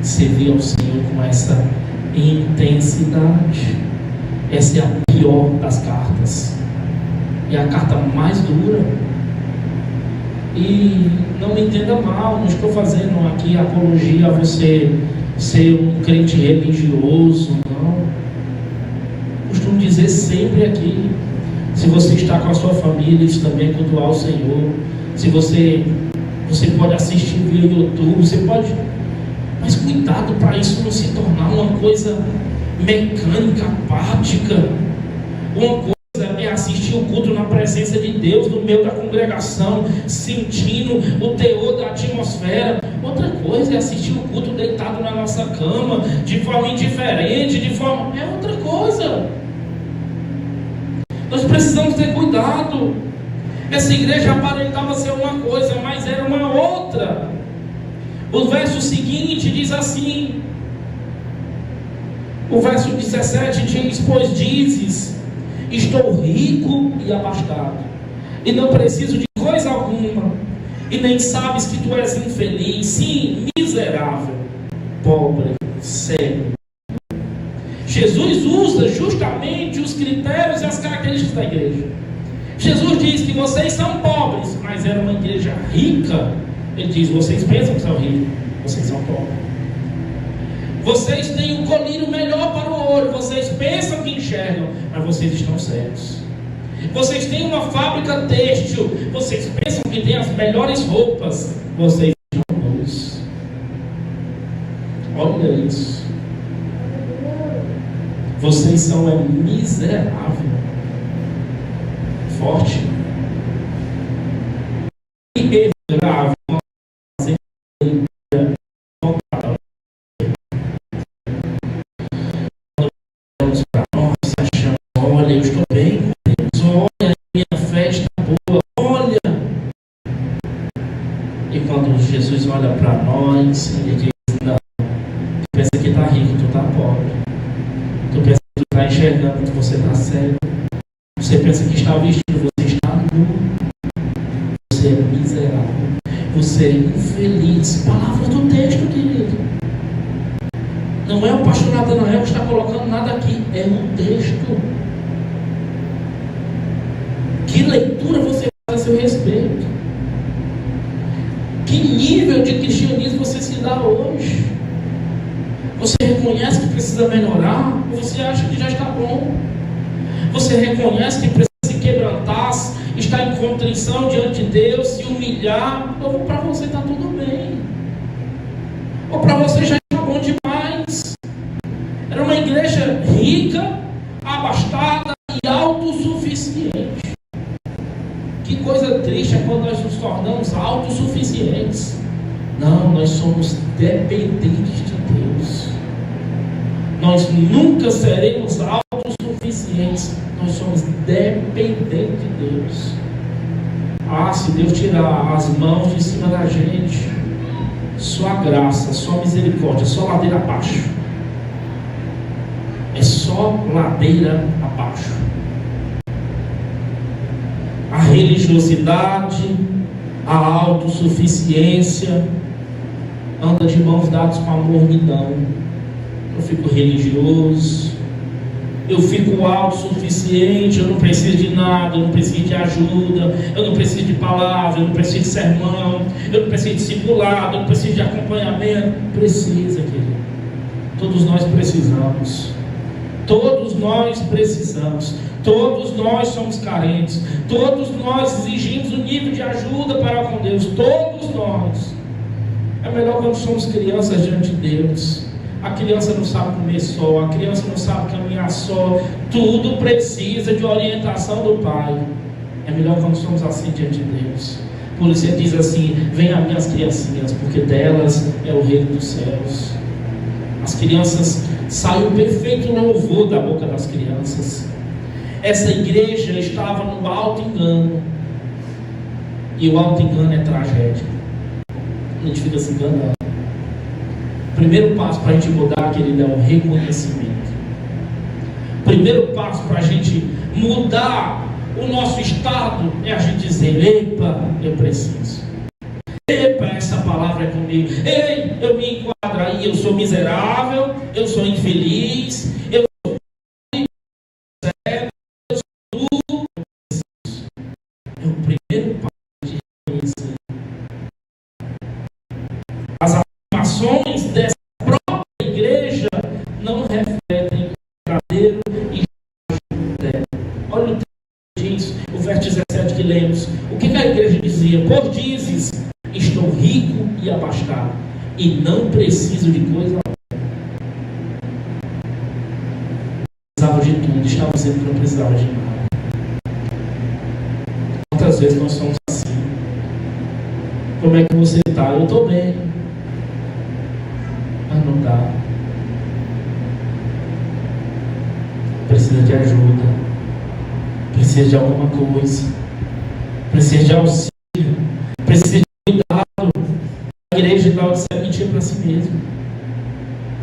servir ao Senhor com essa intensidade. Essa é a pior das cartas. É a carta mais dura. E não me entenda mal, não estou fazendo aqui apologia a você ser um crente religioso, não. Costumo dizer sempre aqui, se você está com a sua família, isso também é cultuar o Senhor. Se você pode assistir via YouTube, você pode, mas cuidado para isso não se tornar uma coisa mecânica, apática. Uma coisa é assistir o culto na presença de Deus, no meio da congregação, sentindo o teor da atmosfera. Outra coisa é assistir o culto deitado na nossa cama, de forma indiferente, é outra coisa. Nós precisamos ter cuidado. Essa igreja aparentava ser uma coisa, mas era uma outra. O verso seguinte diz assim, o verso 17 diz: pois dizes, estou rico e abastado, e não preciso de coisa alguma, e nem sabes que tu és infeliz, sim, miserável, pobre, cego. Jesus usa justamente os critérios e as características da igreja. Jesus diz que vocês são pobres, mas era uma igreja rica. Ele diz: vocês pensam que são ricos, vocês são pobres. Vocês têm um colírio melhor para o olho, vocês pensam que enxergam, mas vocês estão cegos. Vocês têm uma fábrica têxtil, vocês pensam que têm as melhores roupas, vocês estão nus. Olha isso. Vocês são miseráveis. Forte. olha para nós e diz: não, tu pensa que está rico, tu está pobre. Tu pensa que tu está enxergando, que você está cego. Você pensa que está vestido, você está nu. Você é miserável. Você é infeliz. Palavra do texto, querido. Não é o pastor Natanael que está colocando nada aqui, é um texto. Que leitura você faz a seu respeito? Que nível de cristianismo você se dá hoje? Você reconhece que precisa melhorar? Ou você acha que já está bom? Você reconhece que precisa se quebrantar, estar em contrição diante de Deus, se humilhar? Ou para você está tudo bem? Ou para você já está bom demais? Era uma igreja rica, abastada e autossuficiente. Que coisa triste é quando nós nos tornamos autossuficientes. Não, nós somos dependentes de Deus. Nós nunca seremos autossuficientes. Nós somos dependentes de Deus. Se Deus tirar as mãos de cima da gente, só graça, só misericórdia, só ladeira abaixo. É só ladeira abaixo. A religiosidade, a autossuficiência anda de mãos dadas com a mornidão. Eu fico religioso, eu fico autossuficiente, eu não preciso de nada, eu não preciso de ajuda, eu não preciso de palavra, eu não preciso de sermão, eu não preciso de discipulado, eu não preciso de acompanhamento. Precisa, querido. Todos nós precisamos. Todos nós precisamos. Todos nós somos carentes. Todos nós exigimos um nível de ajuda para com Deus. Todos nós. É melhor quando somos crianças diante de Deus. A criança não sabe comer só, a criança não sabe caminhar só. Tudo precisa de orientação do Pai. É melhor quando somos assim diante de Deus. Por isso ele diz assim: venham minhas criancinhas, porque delas é o reino dos céus. As crianças, sai o perfeito louvor da boca das crianças. Essa igreja estava no alto engano. E o alto engano é tragédia. A gente fica se enganando. O primeiro passo para a gente mudar, querido, é o reconhecimento. O primeiro passo para a gente mudar o nosso estado é a gente dizer: epa, eu preciso. Epa, essa palavra é comigo. Ei, eu me enquadro aí, eu sou miserável, eu sou infeliz, eu sou cego, eu sou tudo. É o primeiro passo de reconhecer. As afirmações dessa própria igreja não refletem o verdadeiro estágio dela. Olha o texto que diz, o verso 17 que lemos. O que a igreja dizia? Por dizes: estou rico e abastado, e não preciso de coisa alguma. Precisava de tudo, estava dizendo que não precisava de nada. Quantas vezes nós somos assim? Como é que você está? Eu estou bem, mas não dá. Precisa de ajuda, precisa de alguma coisa, precisa de auxílio, precisa de cuidado. A igreja de Laodiceia mentia para si mesmo,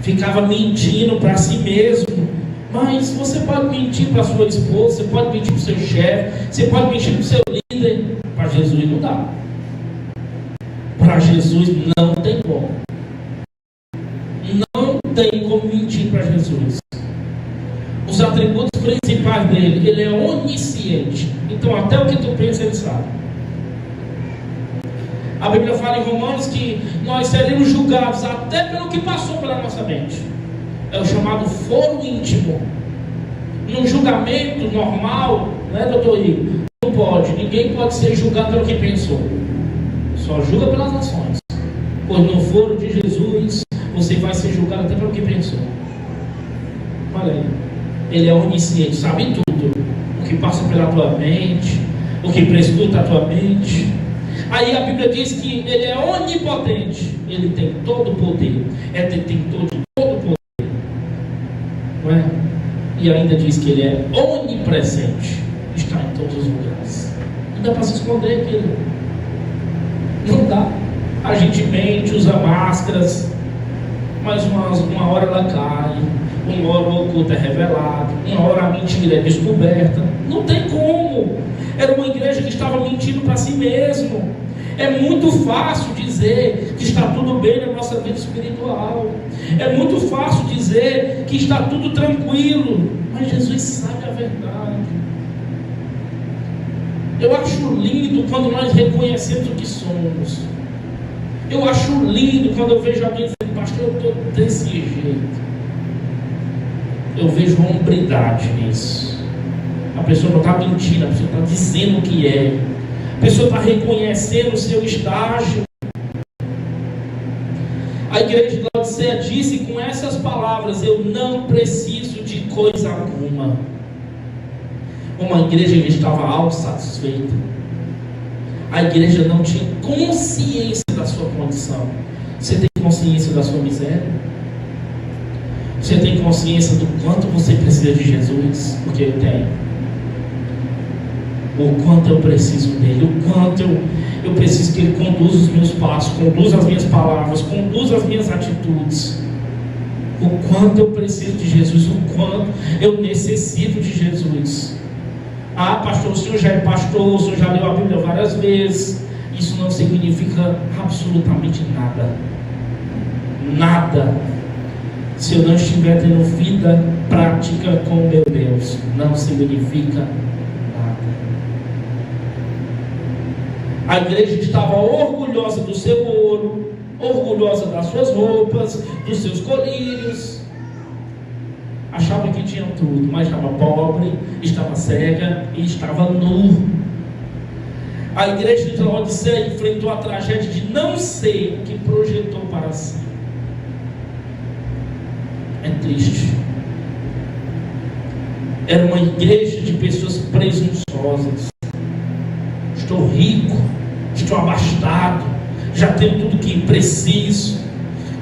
ficava mentindo para si mesmo. Mas você pode mentir para sua esposa, você pode mentir para o seu chefe, você pode mentir para o seu líder. Para Jesus não dá. Para Jesus não tem como. Não tem como mentir para Jesus. Os atributos principais dele: ele é onisciente. Então até o que tu pensa ele sabe. A Bíblia fala em Romanos que nós seremos julgados até pelo que passou pela nossa mente. É o chamado foro íntimo. Num julgamento normal, né, doutor Igor? Não pode, ninguém pode ser julgado pelo que pensou. Só julga pelas ações. Pois no foro de Jesus, você vai ser julgado até pelo que pensou. Olha aí. Ele é onisciente, sabe tudo. O que passa pela tua mente, o que prescruta a tua mente. Aí a Bíblia diz que ele é onipotente. Ele tem todo o poder. Ele tem todo o poder. Não é? E ainda diz que ele é onipresente. Está em todos os lugares. Não dá para se esconder aquilo. Não dá. A gente mente, usa máscaras, mas uma hora ela cai, uma hora o oculto é revelado, uma hora a mentira é descoberta. Não tem como. Era uma igreja que estava mentindo para si mesmo. É muito fácil dizer que está tudo bem na nossa vida espiritual. É muito fácil dizer que está tudo tranquilo. Mas Jesus sabe a verdade. Eu acho lindo quando nós reconhecemos o que somos. Eu acho lindo quando eu vejo alguém dizendo: pastor, eu estou desse jeito. Eu vejo hombridade nisso. A pessoa não está mentindo, a pessoa está dizendo o que é. A pessoa está reconhecendo o seu estágio. A igreja de Laodiceia disse com essas palavras: eu não preciso de coisa alguma. Uma igreja que estava autossatisfeita. A igreja não tinha consciência da sua condição. Você tem consciência da sua miséria? Você tem consciência do quanto você precisa de Jesus? Porque eu tenho. O quanto eu preciso dele, o quanto eu preciso que ele conduza os meus passos, conduza as minhas palavras, conduza as minhas atitudes. O quanto eu preciso de Jesus, o quanto eu necessito de Jesus. Ah, pastor, o senhor já é pastor, o senhor já leu a Bíblia várias vezes. Isso não significa absolutamente nada. Nada. Se eu não estiver tendo vida prática com o meu Deus, não significa nada. A igreja estava orgulhosa do seu ouro, orgulhosa das suas roupas, dos seus colírios. Achava que tinha tudo, mas estava pobre, estava cega e estava nu. A igreja de Laodiceia enfrentou a tragédia de não ser o que projetou para si. É triste. Era uma igreja de pessoas presunçosas. Estou rico, estou abastado, já tenho tudo que preciso.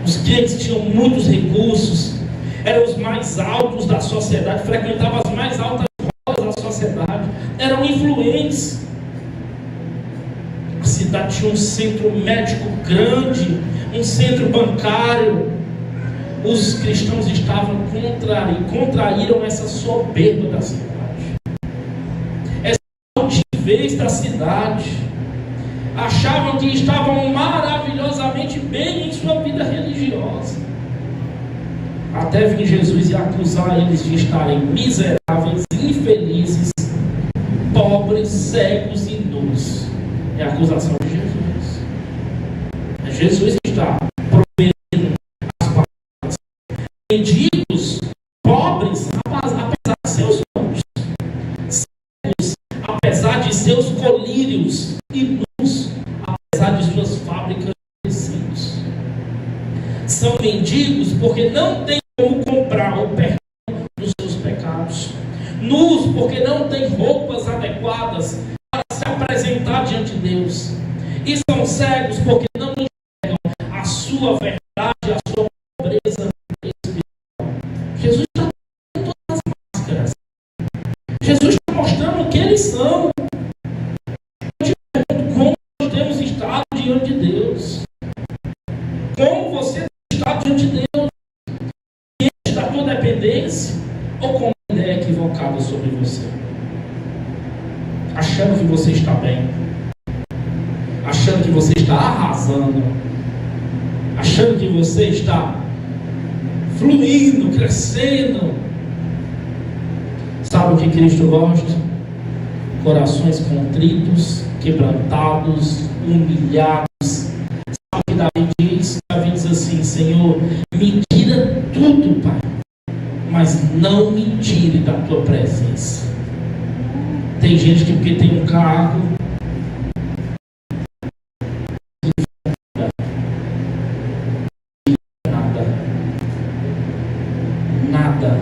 Os crentes tinham muitos recursos, eram os mais altos da sociedade, frequentavam as mais altas escolas da sociedade, eram influentes. A cidade tinha um centro médico grande, um centro bancário. Os cristãos estavam contraíram essa soberba da cidade, essa altivez da cidade. Achavam que estavam maravilhosamente bem em sua vida religiosa, até vir Jesus e acusar eles de estarem miseráveis, infelizes, pobres, cegos e nus. É a acusação de Jesus. Jesus está prometendo as palavras. Mendigos, pobres, apesar de seus dons, cegos, apesar de seus colírios, e nus, apesar de suas fábricas de tecidos. São mendigos porque não têm como comprar o perdão dos seus pecados. Nus porque não têm roupas adequadas para se apresentar diante de Deus. E são cegos porque não enxergam a sua verdade, a sua pobreza espiritual. Jesus está dando todas as máscaras. Jesus está mostrando o que eles são. Eu te pergunto, como nós temos estado diante de Deus? Como você está diante de Deus? E está com dependência ou com uma ideia equivocada sobre você? Achando que você está bem, achando que você está arrasando, achando que você está fluindo, crescendo. Sabe o que Cristo gosta? Corações contritos, quebrantados, humilhados. Sabe o que Davi diz? Davi diz assim: Senhor, me tira tudo, Pai, mas não me tire da tua presença. Tem gente que porque tem um carro, nada.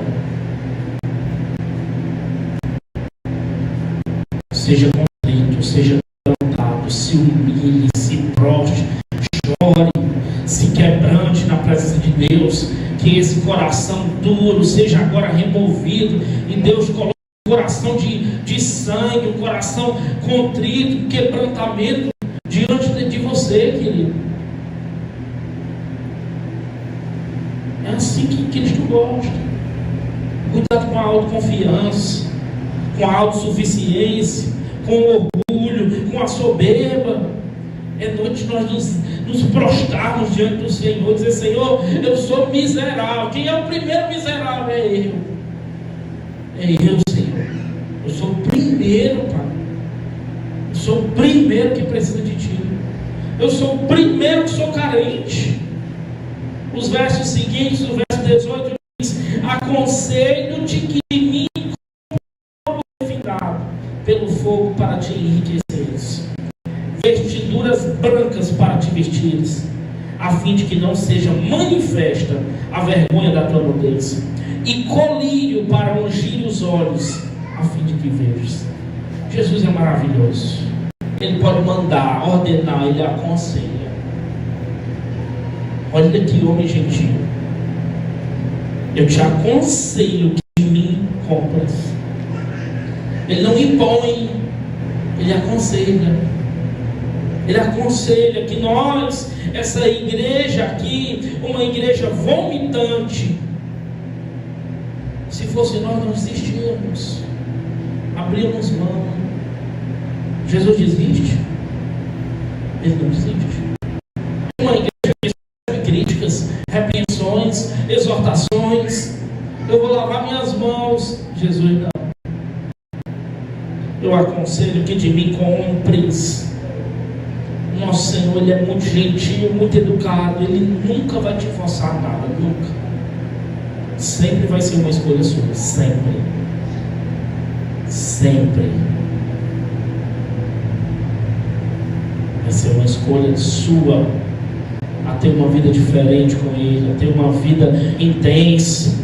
Seja contrito, seja quebrantado, se humilhe, se prostre, chore, se quebrante na presença de Deus. Que esse coração duro seja agora removido e Deus coloque um coração de sangue, um coração contrito, quebrantamento diante de você, querido. assim que Cristo gosta. Cuidado com a autoconfiança, com a autossuficiência, com o orgulho, com a soberba. É noite de nós nos prostrarmos diante do Senhor e dizer: Senhor, eu sou miserável. Quem é o primeiro miserável? É eu. É eu, Senhor. Eu sou o primeiro, Pai. Eu sou o primeiro que precisa de Ti. Eu sou o primeiro que sou carente. Os versos seguintes, o verso 18 diz: aconselho-te que de mim como refinado pelo fogo para te enriqueceres, vestiduras brancas para te vestires, a fim de que não seja manifesta a vergonha da tua nudez, e colírio para ungir os olhos, a fim de que vejas. Jesus é maravilhoso. Ele pode mandar, ordenar, Ele aconselha. Olha que homem gentil. Eu te aconselho que de mim compras. Ele não impõe, Ele aconselha. Ele aconselha que nós, essa igreja aqui, uma igreja vomitante, se fosse nós, não existíamos. Abrimos mão. Jesus desiste? Ele não desiste. Uma igreja que recebe críticas, repreensões, exortações. Eu vou lavar minhas mãos. Jesus não. Eu aconselho que de mim compres. Nosso Senhor, Ele é muito gentil, muito educado. Ele nunca vai te forçar nada, nunca. Sempre vai ser uma escolha sua, sempre. Sempre. Vai ser uma escolha sua a ter uma vida diferente com Ele, a ter uma vida intensa,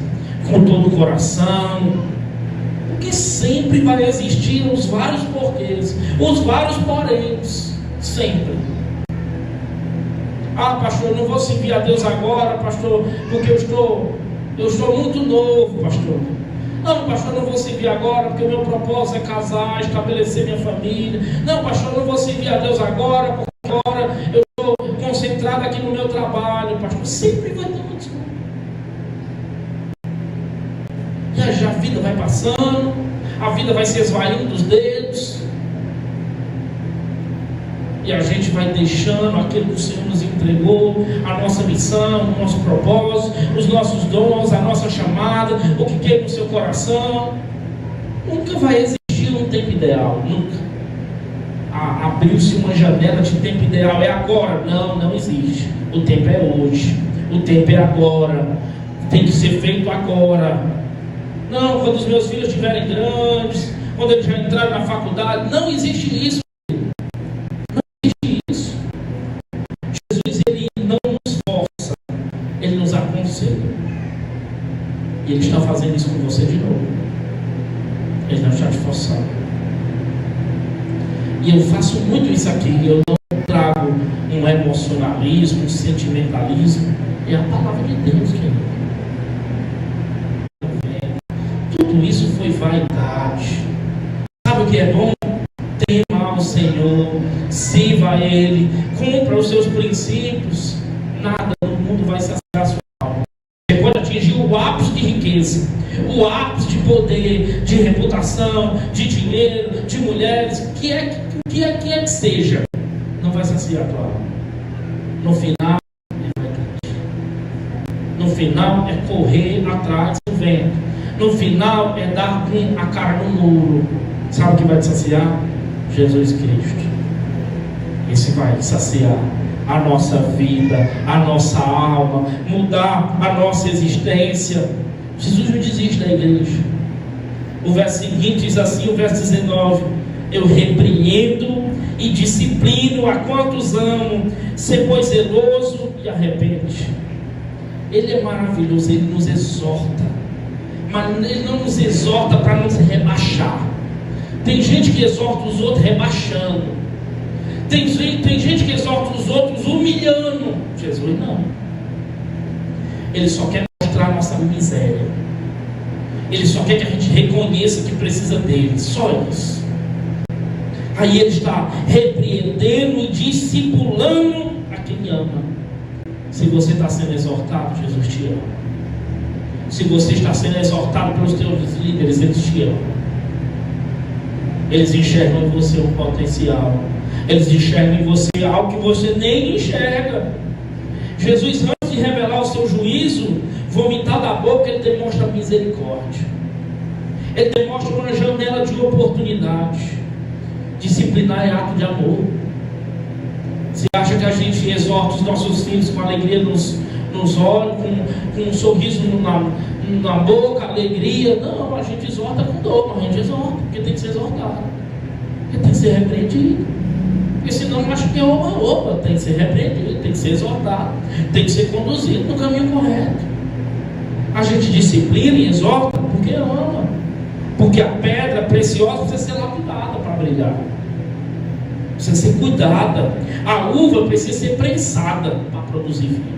com todo o coração. Porque sempre vai existir os vários porquês, os vários poréns. Sempre. Ah, pastor, eu não vou servir a Deus agora, pastor, porque eu estou muito novo, pastor. Não, pastor, eu não vou servir agora, porque o meu propósito é casar, estabelecer minha família. Não, pastor, eu não vou servir a Deus agora, porque agora eu estou concentrado aqui no meu trabalho, pastor. Sempre vai ter uma desculpa. E já a vida vai passando, a vida vai se esvaindo dos dedos. E a gente vai deixando aquilo que o Senhor nos entregou, a nossa missão, o nosso propósito, os nossos dons, a nossa chamada, o que quer no seu coração. Nunca vai existir um tempo ideal, nunca. Abriu-se uma janela de tempo ideal, é agora. Não, não existe. O tempo é hoje, o tempo é agora, tem que ser feito agora. Não, quando os meus filhos estiverem grandes, quando eles já entrarem na faculdade, não existe isso. Ele não nos força, Ele nos aconselha. E Ele está fazendo isso com você de novo. Ele não está te forçando. E eu faço muito isso aqui. Eu não trago um emocionalismo, um sentimentalismo. É a palavra de Deus, querido. Tudo isso foi vaidade. Sabe o que é bom? Tema ao Senhor, sirva a Ele, cumpra os seus princípios. Nada no mundo vai saciar a sua alma. Você pode atingir o ápice de riqueza, o ápice de poder, de reputação, de dinheiro, de mulheres, o que é que seja, não vai saciar a tua alma. No final é vaidade. No final é correr atrás do vento. No final é dar a cara no muro. Sabe o que vai te saciar? Jesus Cristo. Esse vai saciar a nossa vida, a nossa alma, mudar a nossa existência. Jesus não desiste da igreja. O verso seguinte diz assim, o verso 19: eu repreendo e disciplino a quantos amo, ser pois zeloso e arrepende. Ele é maravilhoso, Ele nos exorta, mas Ele não nos exorta para nos rebaixar. Tem gente que exorta os outros rebaixando. Tem gente que exorta os outros humilhando. Jesus não. Ele só quer mostrar a nossa miséria. Ele só quer que a gente reconheça que precisa dele. Só isso. Aí Ele está repreendendo e discipulando a quem ama. Se você está sendo exortado, Jesus te ama. Se você está sendo exortado pelos teus líderes, eles te amam. Eles enxergam em você um potencial. Eles enxergam em você algo que você nem enxerga. Jesus, antes de revelar o seu juízo, vomitar da boca, ele demonstra misericórdia. Ele demonstra uma janela de oportunidade. Disciplinar é ato de amor. Você acha que a gente exorta os nossos filhos com alegria nos olhos, com um sorriso na boca, alegria? Não, a gente exorta com dor, mas a gente exorta, porque tem que ser exortado, porque tem que ser repreendido. Porque senão acho que é oba, tem que ser repreendido, tem que ser exortado, tem que ser conduzido no caminho correto. A gente disciplina e exorta porque ama, porque a pedra preciosa precisa ser lapidada para brilhar, precisa ser cuidada. A uva precisa ser prensada para produzir vinho.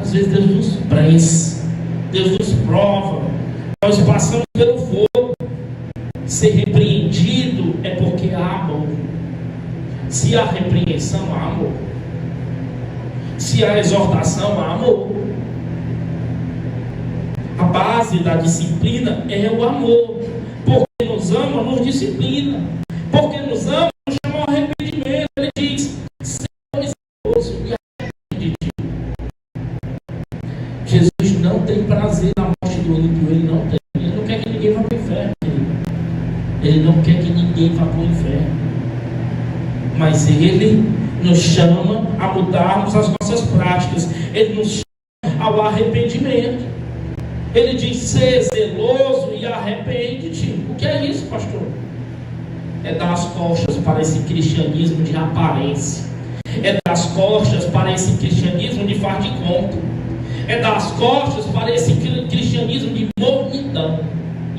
Às vezes Deus nos prensa, Deus nos prova, nós passamos pelo fogo. Ser repreendido é porque há amor. Se há repreensão, há amor. Se há exortação, há amor. A base da disciplina é o amor. Porque nos ama, nos disciplina. Porque nos ama, nos chama ao arrependimento. Ele diz: seja misericordioso e arrepende-te. Jesus não tem prazer na morte do ímpio. Ele não tem. Ele não quer que ninguém vá para o inferno. Ele não quer que ninguém vá para o inferno. Mas Ele nos chama a mudarmos as nossas práticas. Ele nos chama ao arrependimento. Ele diz: ser zeloso e arrepende-te. O que é isso, pastor? É dar as costas para esse cristianismo de aparência. É dar as costas para esse cristianismo de faz de conta. É dar as costas para esse cristianismo de mornidão.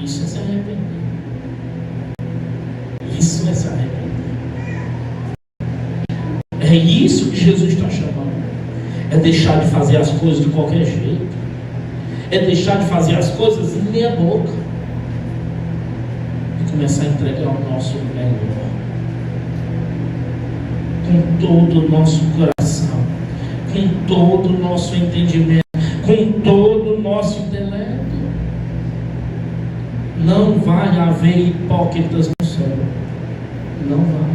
Isso é se arrepender. Isso é se arrepender. É isso que Jesus está chamando. É deixar de fazer as coisas de qualquer jeito. É deixar de fazer as coisas em meia boca. E começar a entregar o nosso melhor. Com todo o nosso coração. Com todo o nosso entendimento. Com todo o nosso intelecto. Não vai haver hipócritas no céu. Não vai.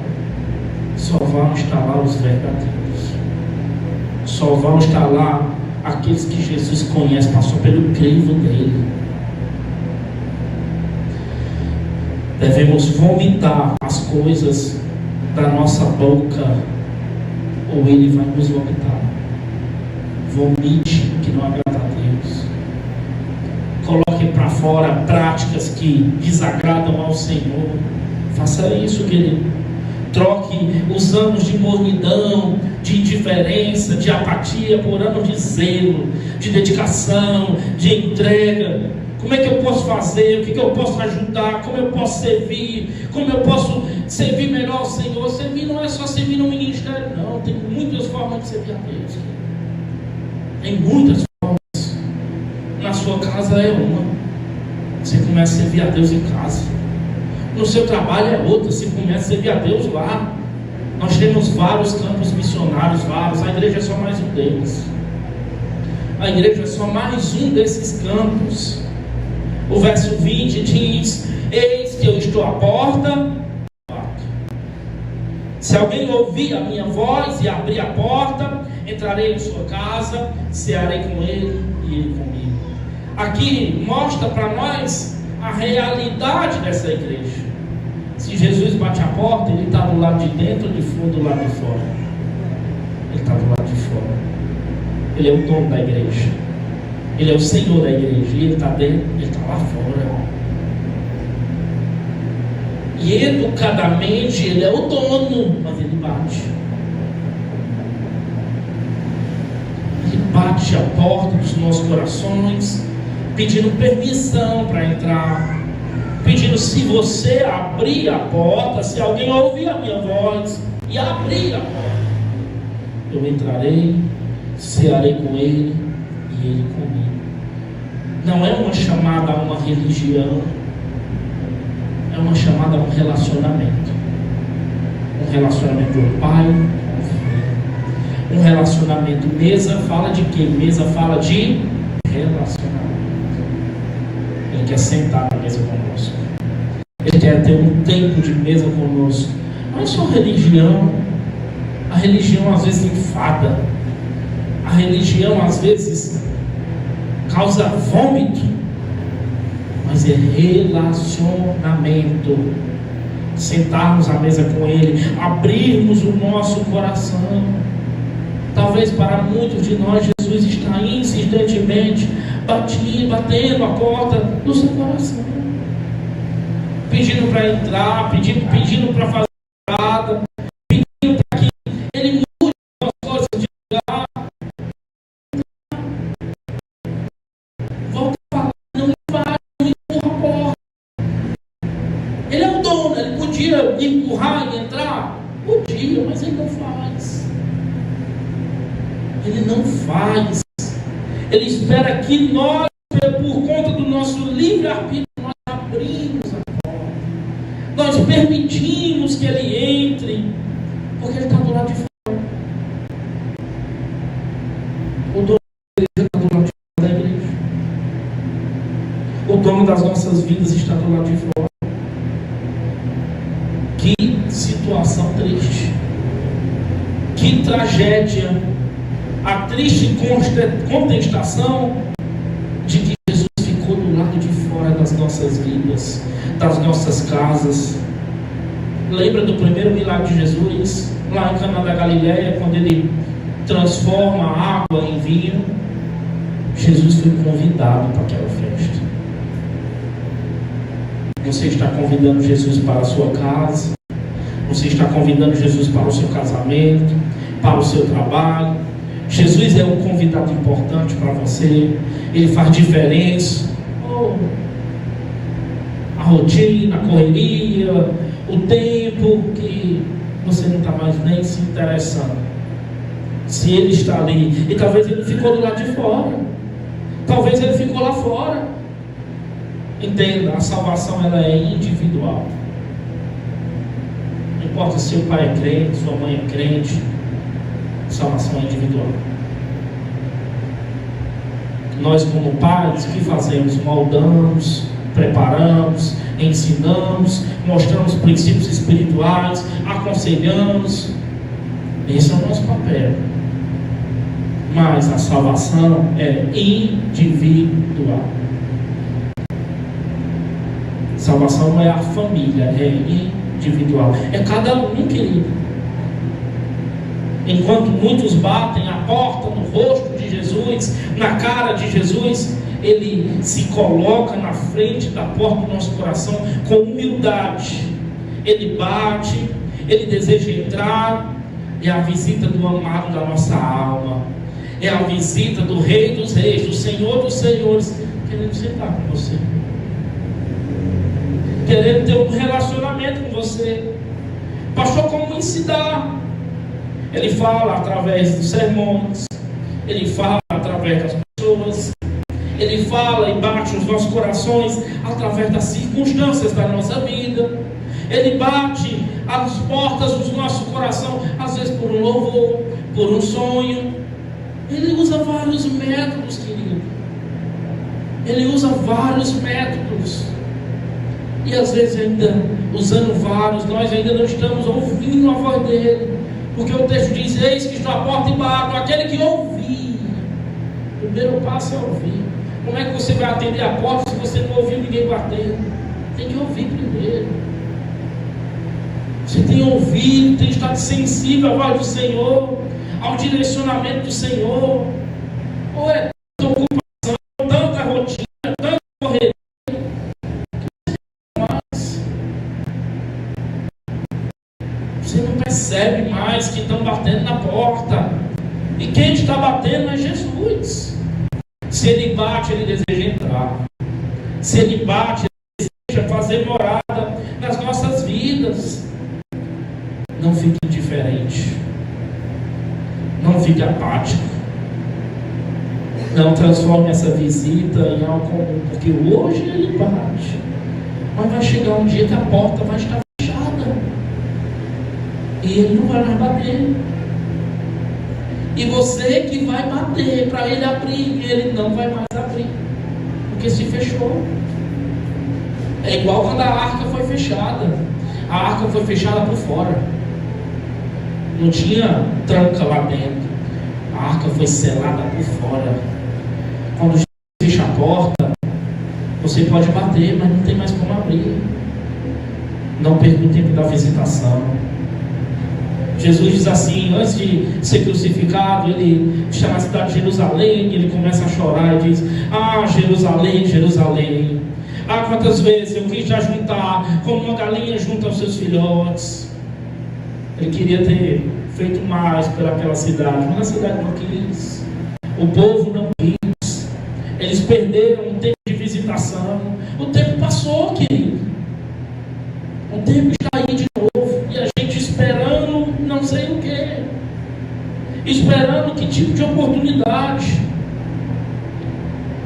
Só vão estar lá os verdadeiros. Só vão estar lá aqueles que Jesus conhece, passou pelo crivo dele. Devemos vomitar as coisas da nossa boca, ou Ele vai nos vomitar. Vomite o que não agrada a Deus. Coloque para fora práticas que desagradam ao Senhor. Faça isso, querido. Troque os anos de mornidão, de indiferença, de apatia por anos de zelo, de dedicação, de entrega. Como é que eu posso fazer? O que eu posso ajudar? Como eu posso servir? Como eu posso servir melhor ao Senhor? Servir não é só servir no ministério, não. Tem muitas formas de servir a Deus. Tem muitas formas. Na sua casa é uma. Você começa a servir a Deus em casa. No seu trabalho é outra. Você começa a servir a Deus lá. Nós temos vários campos missionários, vários. A igreja é só mais um deles. A igreja é só mais um desses campos. O verso 20 diz: eis que eu estou à porta. Se alguém ouvir a minha voz e abrir a porta, entrarei em sua casa, cearei com ele e ele comigo. Aqui mostra para nós a realidade dessa igreja. Se Jesus bate a porta, Ele está do lado de dentro, do lado de fora. Ele está do lado de fora. Ele é o dono da igreja. Ele é o Senhor da igreja. E Ele está dentro, Ele está lá fora. E educadamente Ele é o dono, mas Ele bate. Ele bate a porta dos nossos corações, pedindo permissão para entrar. Pedindo, se você abrir a porta, se alguém ouvir a minha voz e abrir a porta, eu entrarei, cearei com ele e ele comigo. Não é uma chamada a uma religião, é uma chamada a um relacionamento. Um relacionamento do pai com o filho. Um relacionamento. Mesa fala de quê? Mesa fala de relacionamento. Ele quer sentar na mesa conosco. Ele quer ter um tempo de mesa conosco. Não é só religião. A religião às vezes enfada. A religião às vezes causa vômito. Mas é relacionamento. Sentarmos à mesa com Ele, abrirmos o nosso coração. Talvez para muitos de nós Jesus está insistentemente batendo a porta do seu coração, pedindo para entrar, pedindo para fazer nada, pedindo para que Ele mude as coisas de lugar. Volta a falar, não vai, não empurra a porta. Ele é o dono, Ele podia empurrar e entrar? Podia, mas Ele não faz. Ele não faz. Ele espera que nós, por conta do nosso livre-arbítrio, nós abrimos a porta. Nós permitimos que Ele entre, porque Ele está do lado de fora. O dono da igreja está do lado de fora da igreja. O dono das nossas vidas está do lado de fora. Que situação triste. Que tragédia. A triste contestação de que Jesus ficou do lado de fora das nossas vidas, das nossas casas. Lembra do primeiro milagre de Jesus, lá em Caná da Galileia, quando Ele transforma a água em vinho? Jesus foi convidado para aquela festa. Você está convidando Jesus para a sua casa? Você está convidando Jesus para o seu casamento, para o seu trabalho? Jesus é um convidado importante para você. Ele faz diferença. A rotina, a correria, o tempo que você não está mais nem se interessando. Se Ele está ali, e talvez Ele ficou do lado de fora, talvez Ele ficou lá fora. Entenda, a salvação ela é individual. Não importa se seu pai é crente, sua mãe é crente, salvação é individual. Nós, como pais, o que fazemos? Moldamos, preparamos, ensinamos, mostramos princípios espirituais, aconselhamos. Esse é o nosso papel. Mas a salvação é individual. Salvação não é a família, é individual. É cada um, querido. Enquanto muitos batem a porta no rosto de Jesus, na cara de Jesus, Ele se coloca na frente da porta do nosso coração com humildade. Ele bate, Ele deseja entrar. É a visita do amado da nossa alma. É a visita do Rei dos Reis, do Senhor dos Senhores, querendo sentar com você, querendo ter um relacionamento com você. Pastor, como ensinar? Ele fala através dos sermões, Ele fala através das pessoas, Ele fala e bate os nossos corações através das circunstâncias da nossa vida. Ele bate as portas do nosso coração, às vezes por um louvor, por um sonho. Ele usa vários métodos, querido. Ele usa vários métodos. E às vezes ainda usando vários, nós ainda não estamos ouvindo a voz dele. Porque o texto diz: eis que estou à porta e bato. Aquele que ouvir. O primeiro passo é ouvir. Como é que você vai atender a porta se você não ouviu ninguém batendo? Tem que ouvir primeiro. Você tem ouvido, tem estado sensível à voz do Senhor, ao direcionamento do Senhor? Ou é tanta ocupação, tanta rotina, tanta correria, você não percebe mais que estão batendo na porta? E quem está batendo é Jesus. Se Ele bate, Ele deseja entrar. Se Ele bate, Ele deseja fazer morada nas nossas vidas. Não fique indiferente. Não fique apático. Não transforme essa visita em algo comum, porque hoje Ele bate, mas vai chegar um dia que a porta vai estar fechada e Ele não vai mais bater. E você que vai bater para Ele abrir, e Ele não vai mais abrir. fechou. É igual quando a arca foi fechada. A arca foi fechada por fora. Não tinha tranca lá dentro. A arca foi selada por fora. Quando Jesus fecha a porta, você pode bater, mas não tem mais como abrir. Não perca o tempo da visitação. Jesus diz assim, antes de ser crucificado, ele chama a cidade de Jerusalém, e ele começa a chorar e diz: ah, Jerusalém, Jerusalém, ah, quantas vezes eu quis te ajuntar como uma galinha junta aos seus filhotes. Ele queria ter feito mais pelaquela cidade, mas a cidade não quis, o povo não quis, eles perderam um tempo de visitação. O tempo passou, querido, o tempo está aí de novo, e a gente esperando não sei o que, esperando que tipo de oportunidade.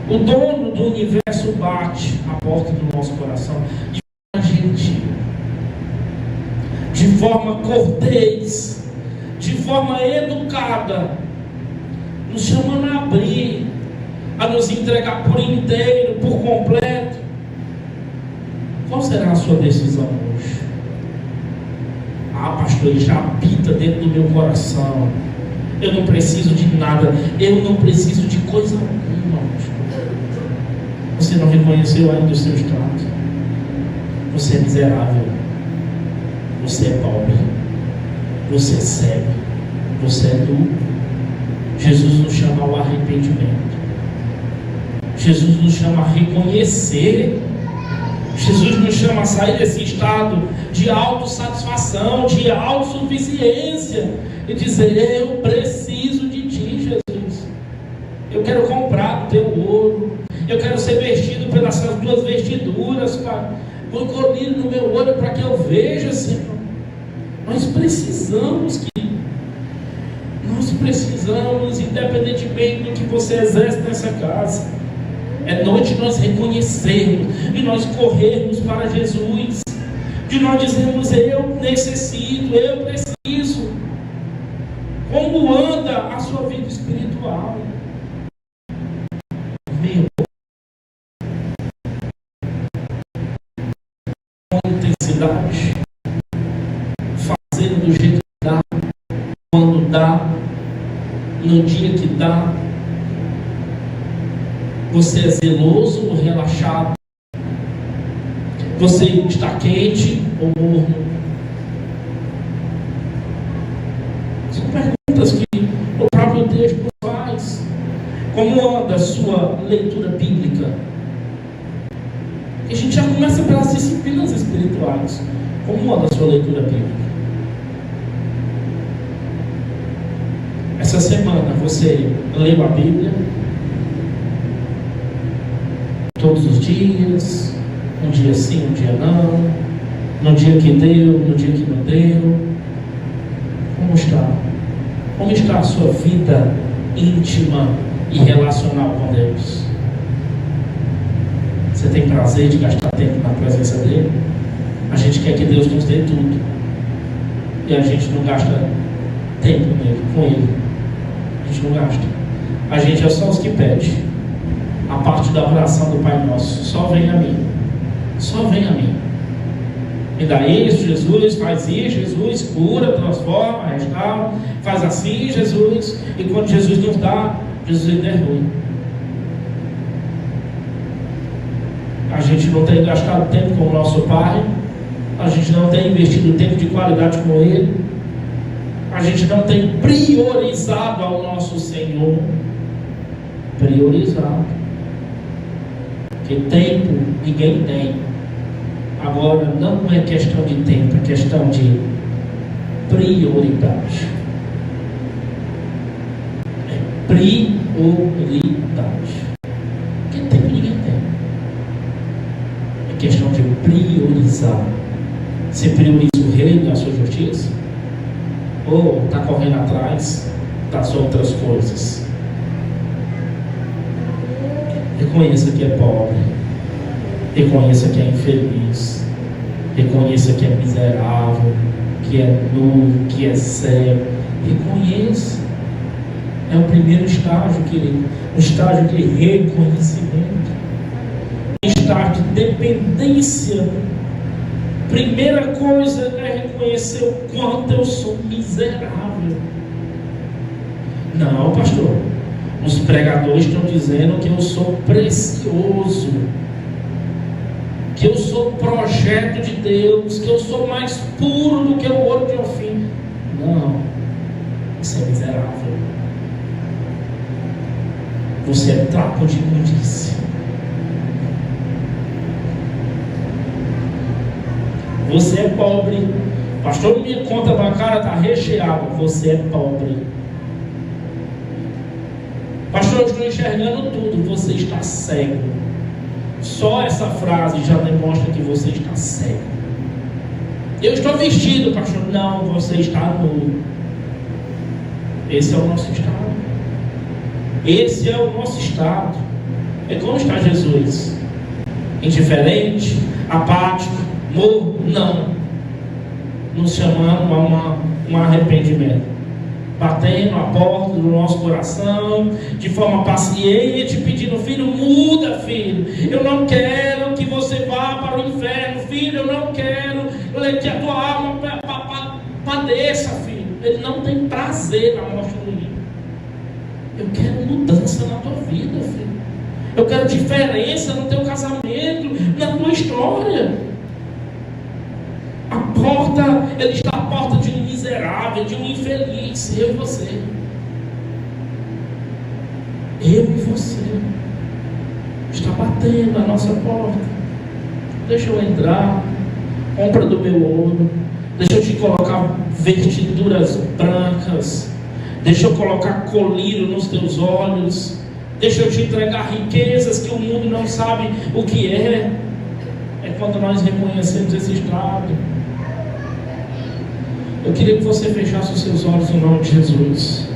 O dono do universo bate a porta do nosso coração de forma gentil, de forma cortês, de forma educada, nos chamando a abrir, a nos entregar por inteiro, por completo. Qual será a sua decisão hoje? Ah, pastor, ele já habita dentro do meu coração. Eu não preciso de nada, eu não preciso de coisa alguma. Você não reconheceu ainda o seu estado. Você é miserável. Você é pobre. Você é cego. Você é nu. Jesus nos chama ao arrependimento. Jesus nos chama a reconhecer. Jesus nos chama a sair desse estado de autossatisfação, de autossuficiência, e dizer: eu preciso de ti, Jesus. Eu quero comprar o teu ouro. Eu quero ser vestido pelas tuas vestiduras, Pai. Põe colírio no meu olho para que eu veja, Senhor. Nós precisamos, querido. Nós precisamos, independentemente do que você exerce nessa casa. É noite de nós reconhecermos, de nós corrermos para Jesus, de nós dizermos: eu necessito, eu preciso. Como anda a sua vida espiritual? Meu, com intensidade, fazendo do jeito que dá, quando dá, no dia que dá. Você é zeloso ou relaxado? Você está quente ou morno? São perguntas que o próprio texto faz. Como anda a sua leitura bíblica? E a gente já começa pelas disciplinas espirituais. Como anda a sua leitura bíblica? Essa semana você leu a Bíblia? Todos os dias, um dia sim, um dia não, no dia que deu, no dia que não deu. Como está? Como está a sua vida íntima e relacional com Deus? Você tem prazer de gastar tempo na presença dele? A gente quer que Deus nos dê tudo, e a gente não gasta tempo nele, com ele. A gente não gasta. A gente é só os que pedem. A parte da oração do Pai Nosso: só vem a mim, só vem a mim. Me dá isso, Jesus, faz isso, Jesus, cura, transforma, restaura, faz assim, Jesus. E quando Jesus nos dá, Jesus é ruim. A gente não tem gastado tempo com o nosso Pai, a gente não tem investido tempo de qualidade com Ele, a gente não tem priorizado ao nosso Senhor. Priorizado. Porque tempo ninguém tem. Agora, não é questão de tempo, é questão de prioridade. É prioridade. Porque tempo ninguém tem. É questão de priorizar. Você prioriza o reino e a sua justiça? Ou está correndo atrás das outras coisas? Reconheça que é pobre, reconheça que é infeliz, reconheça que é miserável, que é nu, que é cego. Reconheça. É o primeiro estágio, querido, o estágio de reconhecimento. estágio de dependência, primeira coisa é reconhecer o quanto eu sou miserável. Não, pastor, os pregadores estão dizendo que eu sou precioso, que eu sou projeto de Deus, que eu sou mais puro do que o ouro de Ofim. Não, você é miserável. Você é trapo de imundícia. Você é pobre. Pastor, minha conta bancária está recheada. Você é pobre. Pastor, eu estou enxergando tudo. Você está cego. Só essa frase já demonstra que você está cego. Eu estou vestido, pastor. Não, você está nu. Esse é o nosso estado. Esse é o nosso estado. É como está Jesus? Indiferente, apático, morno? Não. Nos chamando a um arrependimento, batendo a porta do nosso coração de forma paciente, pedindo: filho, muda, filho. Eu não quero que você vá para o inferno, filho. Eu não quero que a tua alma padeça, filho. Ele não tem prazer na morte do ímpio. Eu quero mudança na tua vida, filho. Eu quero diferença no teu casamento, na tua história. A porta, ele está à porta de um miserável, de um infeliz. Eu e você. Eu e você. Está batendo a nossa porta. Deixa eu entrar. Compra do meu ouro. Deixa eu te colocar vestiduras brancas. Deixa eu colocar colírio nos teus olhos. Deixa eu te entregar riquezas que o mundo não sabe o que é. É quando nós reconhecemos esse estado. Eu queria que você fechasse os seus olhos em nome de Jesus.